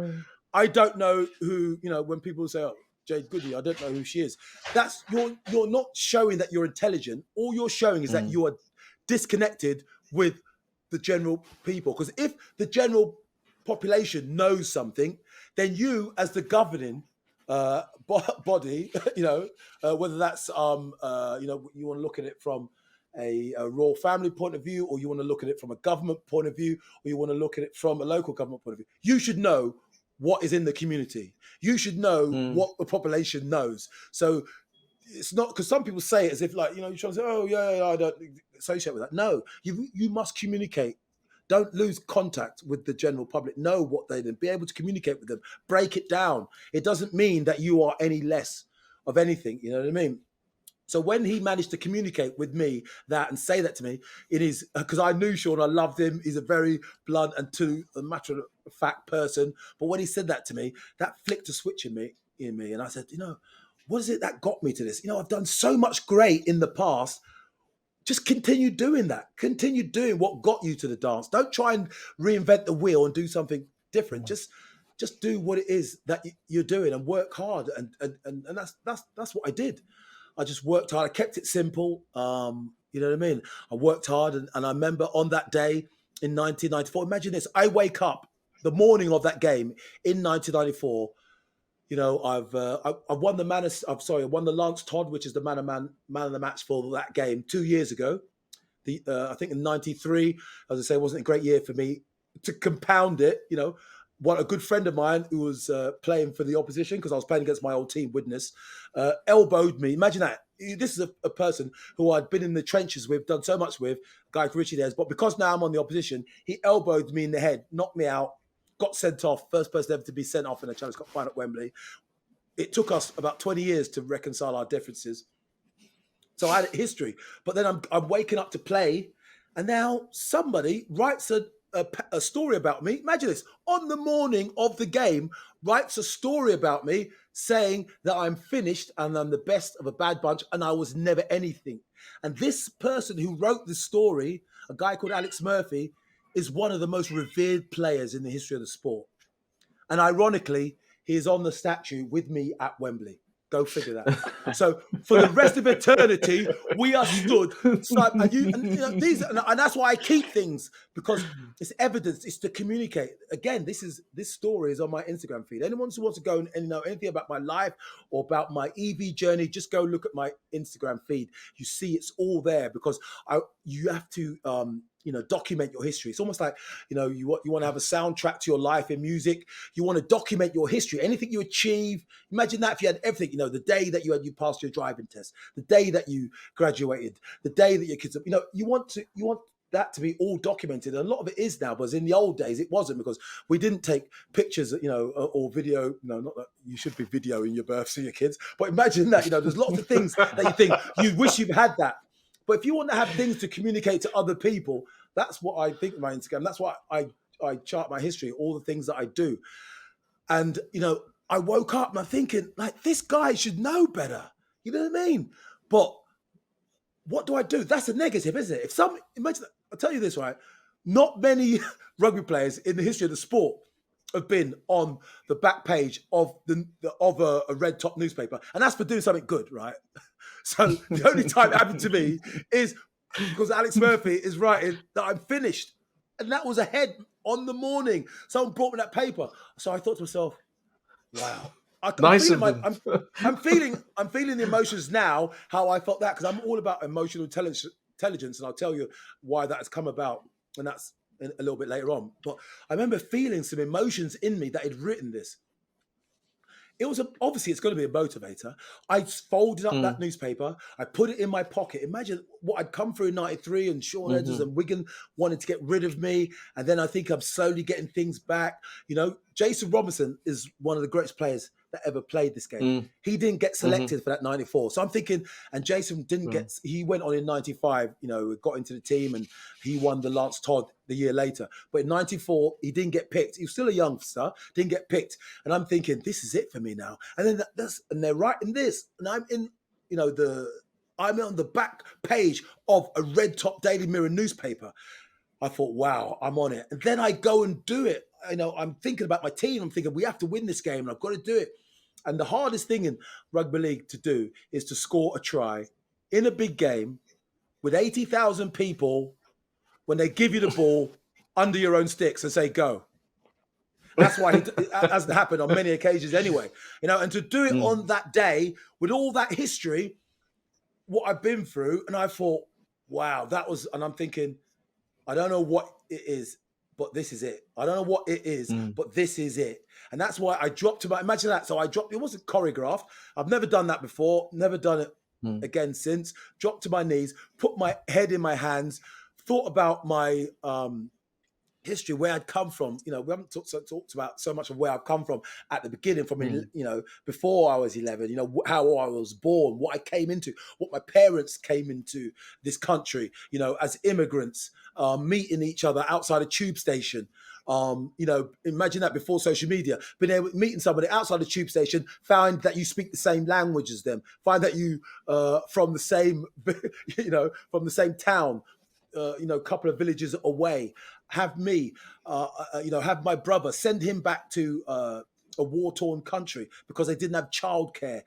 I don't know who, when people say, oh, Jade Goody, I don't know who she is. That's you're not showing that you're intelligent. All you're showing is that you are disconnected with the general people. Because if the general population knows something, then you, as the governing body, whether that's you want to look at it from a royal family point of view, or you want to look at it from a government point of view, or you want to look at it from a local government point of view, you should know what is in the community. You should know what the population knows. So it's not, because some people say it as if, like, you're trying to say, oh yeah, I don't associate with that. No, you must communicate. Don't lose contact with the general public. Know what they do. Be able to communicate with them. Break it down. It doesn't mean that you are any less of anything. You know what I mean? So when he managed to communicate with me that and say that to me, it is because I knew Sean, I loved him. He's a very blunt and to a matter of fact person. But when he said that to me, that flicked a switch in me. And I said, what is it that got me to this? I've done so much great in the past. Just continue doing that. Continue doing what got you to the dance. Don't try and reinvent the wheel and do something different. Just do what it is that you're doing and work hard. And that's what I did. I just worked hard. I kept it simple. You know what I mean? I worked hard, and I remember on that day in 1994. Imagine this: I wake up the morning of that game in 1994. I've won I won the Lance Todd, which is the man of the match for that game 2 years ago. I think in '93, as I say, it wasn't a great year for me. To compound it, what a good friend of mine who was playing for the opposition, because I was playing against my old team, Widnes, elbowed me. Imagine that. This is a person who I'd been in the trenches with, done so much with, guy called Richie Dares, but because now I'm on the opposition, he elbowed me in the head, knocked me out, got sent off, first person ever to be sent off in a Challenge Cup final at Wembley. It took us about 20 years to reconcile our differences. So I had history. But then I'm waking up to play, and now somebody writes a story about me. Imagine this, on the morning of the game, writes a story about me saying that I'm finished and I'm the best of a bad bunch and I was never anything. And this person who wrote the story, a guy called Alex Murphy, is one of the most revered players in the history of the sport. And ironically, he is on the statue with me at Wembley. Go figure that. So for the rest of eternity, we are stood. And that's why I keep things, because it's evidence. It's to communicate. Again, this story is on my Instagram feed. Anyone who wants to go and know anything about my life or about my EV journey, just go look at my Instagram feed. You see, it's all there, because you have to document your history. It's almost like, you want to have a soundtrack to your life in music. You want to document your history, anything you achieve. Imagine that if you had everything, the day that you passed your driving test, the day that you graduated, the day that your kids, you want that to be all documented. And a lot of it is now, but in the old days, it wasn't, because we didn't take pictures, or video. No, not that you should be videoing your births of your kids, but imagine that, there's lots of things that you think you wish you've had that. But if you want to have things to communicate to other people, that's what I think of my Instagram. That's why I chart my history, all the things that I do. And, I woke up and I'm thinking, like, this guy should know better. You know what I mean? But what do I do? That's a negative, isn't it? Imagine, I'll tell you this, right? Not many rugby players in the history of the sport have been on the back page of a red top newspaper. And that's for doing something good, right? So the only time it happened to me is because Alex Murphy is writing that I'm finished. And that was ahead on the morning. Someone brought me that paper. So I thought to myself, wow. I'm feeling the emotions now, how I felt that, because I'm all about emotional intelligence, and I'll tell you why that has come about. And that's a little bit later on. But I remember feeling some emotions in me that had written this. It was obviously it's going to be a motivator. I folded up that newspaper. I put it in my pocket. Imagine what I'd come through in '93, and Sean Edwards and Wigan wanted to get rid of me. And then I think I'm slowly getting things back. Jason Robinson is one of the greatest players that ever played this game. Mm. He didn't get Mm-hmm. selected for that 94. So I'm thinking, and Jason didn't get, he went on in 95, you know, got into the team and he won the Lance Todd the year later. But in 94, he didn't get picked. He was still a youngster, didn't get picked. And I'm thinking, this is it for me now. And then and they're writing this. And I'm in, you know, I'm on the back page of a red top Daily Mirror newspaper. I thought, wow, I'm on it. And then I go and do it. You know, I'm thinking about my team. I'm thinking, we have to win this game and I've got to do it. And the hardest thing in rugby league to do is to score a try in a big game with 80,000 people when they give you the ball under your own sticks and say, go. That's why it hasn't happened on many occasions anyway. You know, and to do it on that day with all that history, what I've been through, and I thought, wow, that was, and I'm thinking, I don't know what it is, but this is it. I don't know what it is, but this is it. And that's why I dropped to my, imagine that. So I dropped, it wasn't choreographed. I've never done that before, never done it again since. Dropped to my knees, put my head in my hands, thought about my history, where I'd come from. You know, we haven't talked about so much of where I've come from at the beginning, from, you know, before I was 11, you know, how I was born, what I came into, what my parents came into this country, you know, as immigrants, meeting each other outside a tube station. You know, imagine that before social media, being able meeting somebody outside the tube station, find that you speak the same language as them, find that you from the same, you know, from the same town, you know, a couple of villages away. Have me, you know, have my brother, send him back to a war-torn country because they didn't have childcare.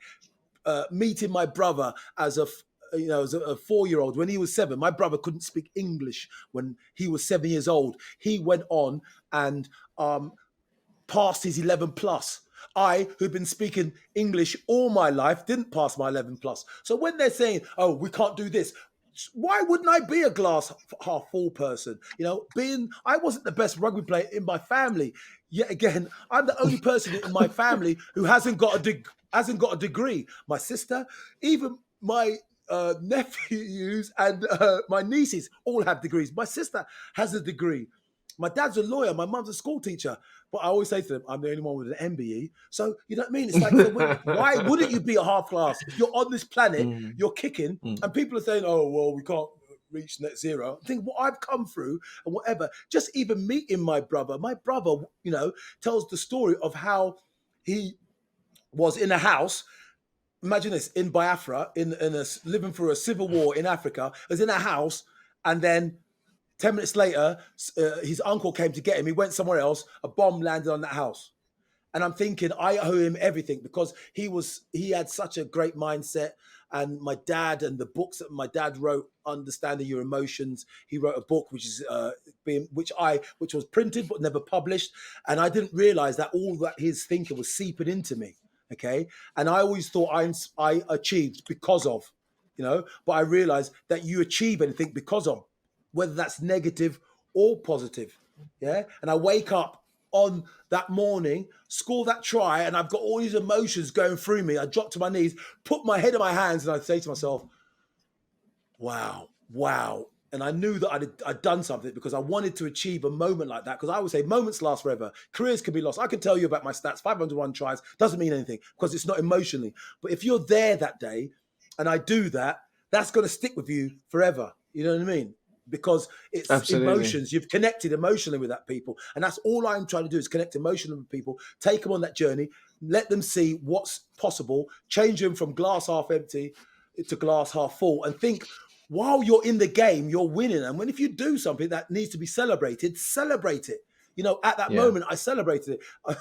Meeting my brother as a 4-year-old when he was 7. My brother couldn't speak English when he was 7 years old. He went on and passed his 11 plus. I, who've been speaking English all my life, didn't pass my 11 plus. So when they're saying, oh, we can't do this, why wouldn't I be a glass half full person? You know, I wasn't the best rugby player in my family. Yet again, I'm the only person in my family who hasn't got a degree. My sister, even my nephews and my nieces all have degrees. My sister has a degree. My dad's a lawyer. My mum's a school teacher. But I always say to them, I'm the only one with an MBE. So, you know what I mean? It's like, why wouldn't you be a half class? If you're on this planet, you're kicking, and people are saying, oh, well, we can't reach net zero. I think what I've come through and whatever, just even meeting my brother, you know, tells the story of how he was in a house. Imagine this, in Biafra, living through a civil war in Africa, was in a house, and then 10 minutes later, his uncle came to get him. He went somewhere else. A bomb landed on that house. And I'm thinking, I owe him everything because he had such a great mindset. And my dad and the books that my dad wrote, Understanding Your Emotions, he wrote a book which was printed but never published. And I didn't realize that all that his thinking was seeping into me. Okay. And I always thought I achieved because of, you know, but I realized that you achieve anything because of, whether that's negative or positive. Yeah. And I wake up on that morning, score that try, and I've got all these emotions going through me. I drop to my knees, put my head in my hands, and I say to myself, wow. And I knew that I'd done something because I wanted to achieve a moment like that. Because I always say moments last forever. Careers can be lost. I can tell you about my stats, 501 tries, doesn't mean anything because it's not emotionally. But if you're there that day and I do that, that's going to stick with you forever. You know what I mean? Because it's Absolutely. Emotions. You've connected emotionally with that people. And that's all I'm trying to do is connect emotionally with people, take them on that journey, let them see what's possible, change them from glass half empty to glass half full, and think while you're in the game, you're winning. And if you do something that needs to be celebrated, celebrate it. You know, at that moment, I celebrated it.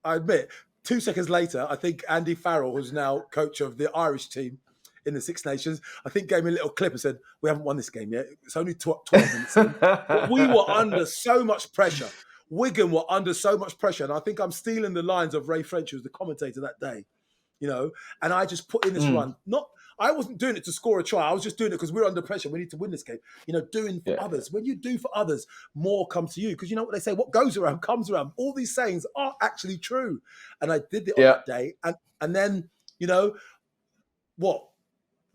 I admit, 2 seconds later, I think Andy Farrell, who's now coach of the Irish team in the Six Nations, I think gave me a little clip and said, we haven't won this game yet. It's only 12 minutes in. But we were under so much pressure. Wigan were under so much pressure. And I think I'm stealing the lines of Ray French, who was the commentator that day, you know, and I just put in this run. I wasn't doing it to score a try. I was just doing it because we're under pressure. We need to win this game. You know, doing for others. When you do for others, more comes to you. Because you know what they say, what goes around comes around. All these sayings are actually true. And I did it on that day. And then, you know, what?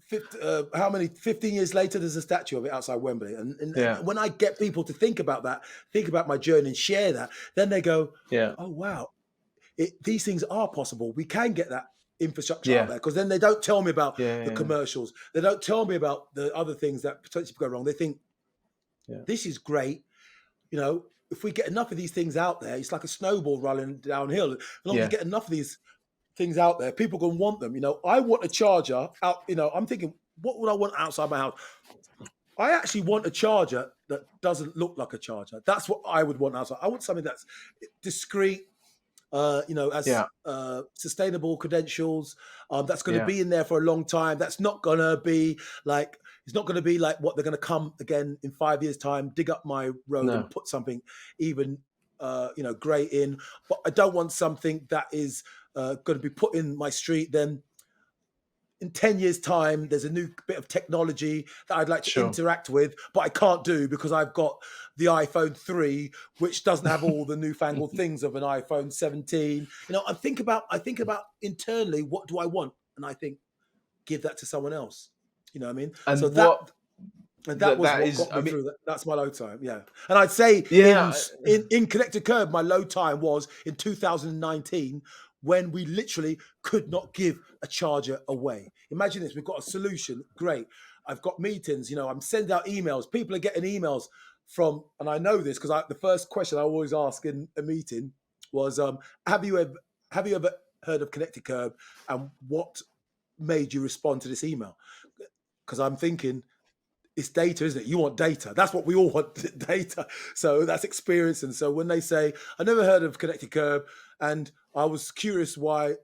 15 years later, there's a statue of it outside Wembley. And when I get people to think about that, think about my journey and share that, then they go, oh, wow. these things are possible. We can get that infrastructure out there, because then they don't tell me about the commercials. They don't tell me about the other things that potentially go wrong. They think, this is great. If we get enough of these things out there, it's like a snowball rolling downhill. As long as we get enough of these things out there, people are going to want them. I want a charger out. I'm thinking, what would I want outside my house? I actually want a charger that doesn't look like a charger. That's what I would want outside. I want something that's discreet, has sustainable credentials. That's going to be in there for a long time. That's not going to be like, it's not going to be like what they're going to come again in 5 years' time, dig up my road and put something even, great in. But I don't want something that is going to be put in my street. Then in 10 years' time, there's a new bit of technology that I'd like to interact with, but I can't do because I've got the iPhone 3, which doesn't have all the newfangled things of an iPhone 17. I think about internally, what do I want? And I think, give that to someone else. You know what I mean? And so that was what got me through that. That's my low time. Yeah. And I'd say in Connected Kerb, my low time was in 2019, when we literally could not give a charger away. Imagine this, we've got a solution, great. I've got meetings, I'm sending out emails. People are getting emails from, and I know this because the first question I always ask in a meeting was, have you ever heard of Connected Kerb, and what made you respond to this email? Because I'm thinking, it's data, isn't it? You want data. That's what we all want, data. So that's experience. And so when they say, I never heard of Connected Kerb, and I was curious why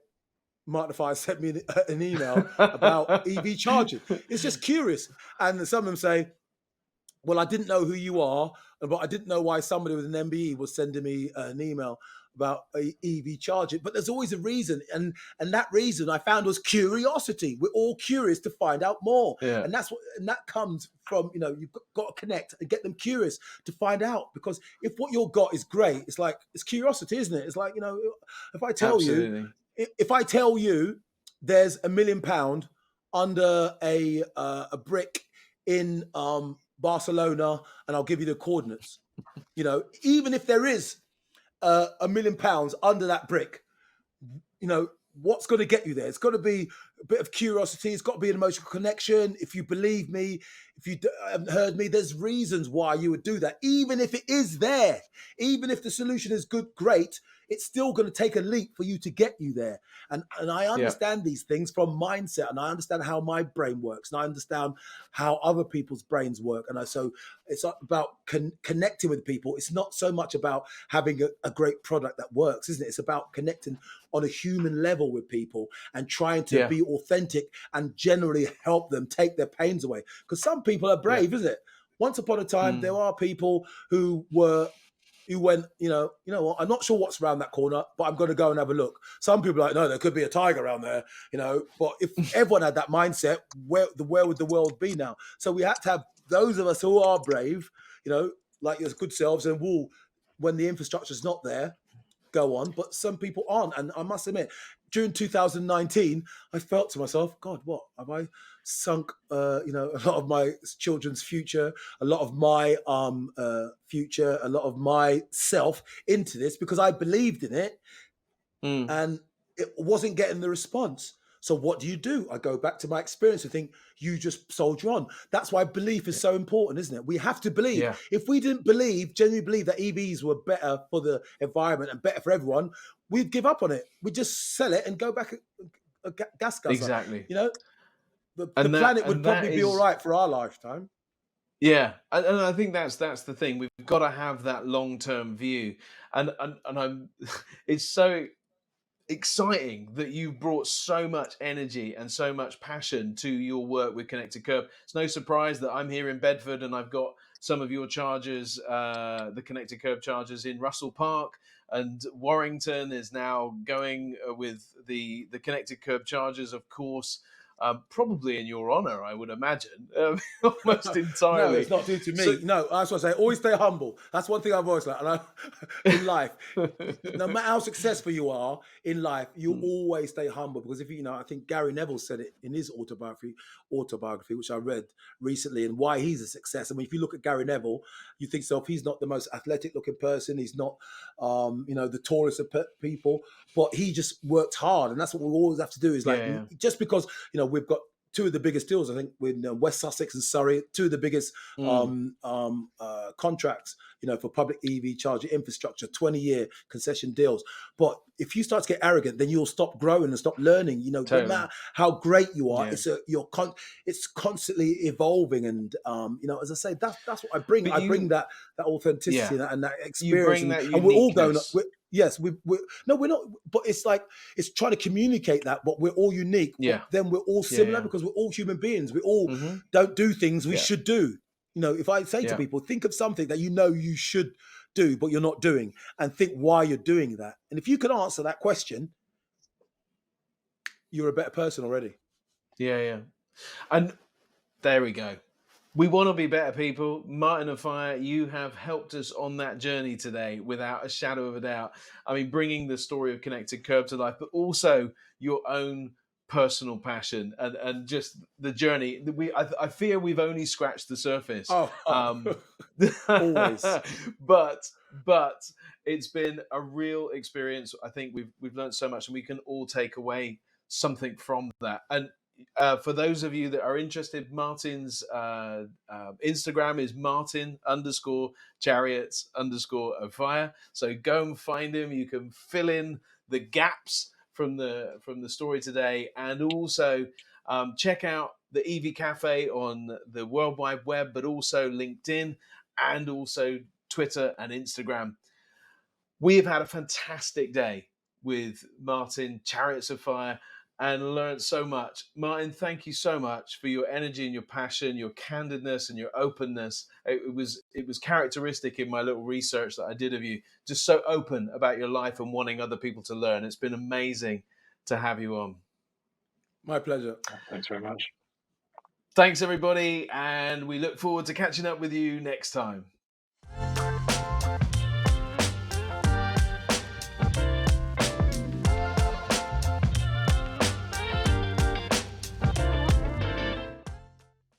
Offiah sent me an email about EV charging. It's just curious. And some of them say, well, I didn't know who you are, but I didn't know why somebody with an MBE was sending me an email about EV charging. But there's always a reason. And that reason I found was curiosity. We're all curious to find out more. Yeah. And that comes from, you've got to connect and get them curious to find out. Because if what you've got is great, it's curiosity, isn't it? It's like, if I tell you there's £1 million under a brick in Barcelona, and I'll give you the coordinates. Even if there is £1 million under that brick, what's going to get you there? It's got to be a bit of curiosity. It's got to be an emotional connection. If you believe me, if you haven't heard me, there's reasons why you would do that. Even if it is there, even if the solution is good, great, it's still going to take a leap for you to get you there. And I understand these things from mindset, and I understand how my brain works, and I understand how other people's brains work. And so it's about connecting with people. It's not so much about having a great product that works, isn't it? It's about connecting on a human level with people and trying to be authentic and generally help them take their pains away. Because some people are brave, isn't it? Once upon a time, there are people who went, what, I'm not sure what's around that corner, but I'm going to go and have a look. Some people are like, no, there could be a tiger around there, But if everyone had that mindset, where would the world be now? So we have to have those of us who are brave, like your good selves, and when the infrastructure's not there, go on. But some people aren't. And I must admit, during 2019, I felt to myself, God, what have I sunk? A lot of my children's future, a lot of my future, a lot of myself into this because I believed in it, and it wasn't getting the response. So what do? I go back to my experience and think, you just soldier on. That's why belief is so important, isn't it? We have to believe. Yeah. If we didn't genuinely believe that EVs were better for the environment and better for everyone, we'd give up on it. We'd just sell it and go back a gas guzzler. Exactly. The planet would probably be all right for our lifetime. Yeah, and I think that's the thing. We've got to have that long-term view, and it's so exciting that you brought so much energy and so much passion to your work with Connected Kerb. It's no surprise that I'm here in Bedford and I've got some of your chargers, the Connected Kerb chargers in Russell Park, and Warrington is now going with the Connected Kerb chargers, of course. probably in your honour, I would imagine, almost No, entirely. it's not due to me. So, No, that's what I say. Always stay humble. That's one thing I've always learned. And in life, no matter how successful you are in life, you always stay humble, because if you know, I think Gary Neville said it in his autobiography, which I read recently, and why he's a success. I mean, if you look at Gary Neville, you think so. He's not the most athletic looking person. He's not, the tallest of people, but he just worked hard, and that's what we always have to do. Is like, just because we've got two of the biggest deals, I think, with West Sussex and Surrey, two of the biggest contracts, for public EV charging infrastructure, 20-year concession deals. But if you start to get arrogant, then you'll stop growing and stop learning. Totally. No matter how great you are, it's constantly evolving. And as I say, that's what I bring. But I bring that authenticity and that experience. You bring that and we're all going. Yes, we're not. But it's like, it's trying to communicate that, but we're all unique. Yeah. But then we're all similar because we're all human beings. We all don't do things we should do. If I say to people, think of something that you should do, but you're not doing, and think why you're doing that. And if you can answer that question, you're a better person already. Yeah. And there we go. We want to be better people. Martin and Offiah, you have helped us on that journey today without a shadow of a doubt. I mean, bringing the story of Connected Kerb to life, but also your own personal passion and just the journey. I fear we've only scratched the surface. Always. But it's been a real experience. I think we've learned so much, and we can all take away something from that. And for those of you that are interested, Martin's Instagram is Martin_chariots_Offiah. So go and find him. You can fill in the gaps from the story today, and also check out the EV Cafe on the World Wide Web, but also LinkedIn and also Twitter and Instagram. We have had a fantastic day with Martin, Chariots of Fire, and learned so much. Martin, thank you so much for your energy and your passion, your candidness and your openness. It was characteristic in my little research that I did of you, just so open about your life and wanting other people to learn. It's been amazing to have you on. My pleasure. Thanks very much. Thanks, everybody, and we look forward to catching up with you next time.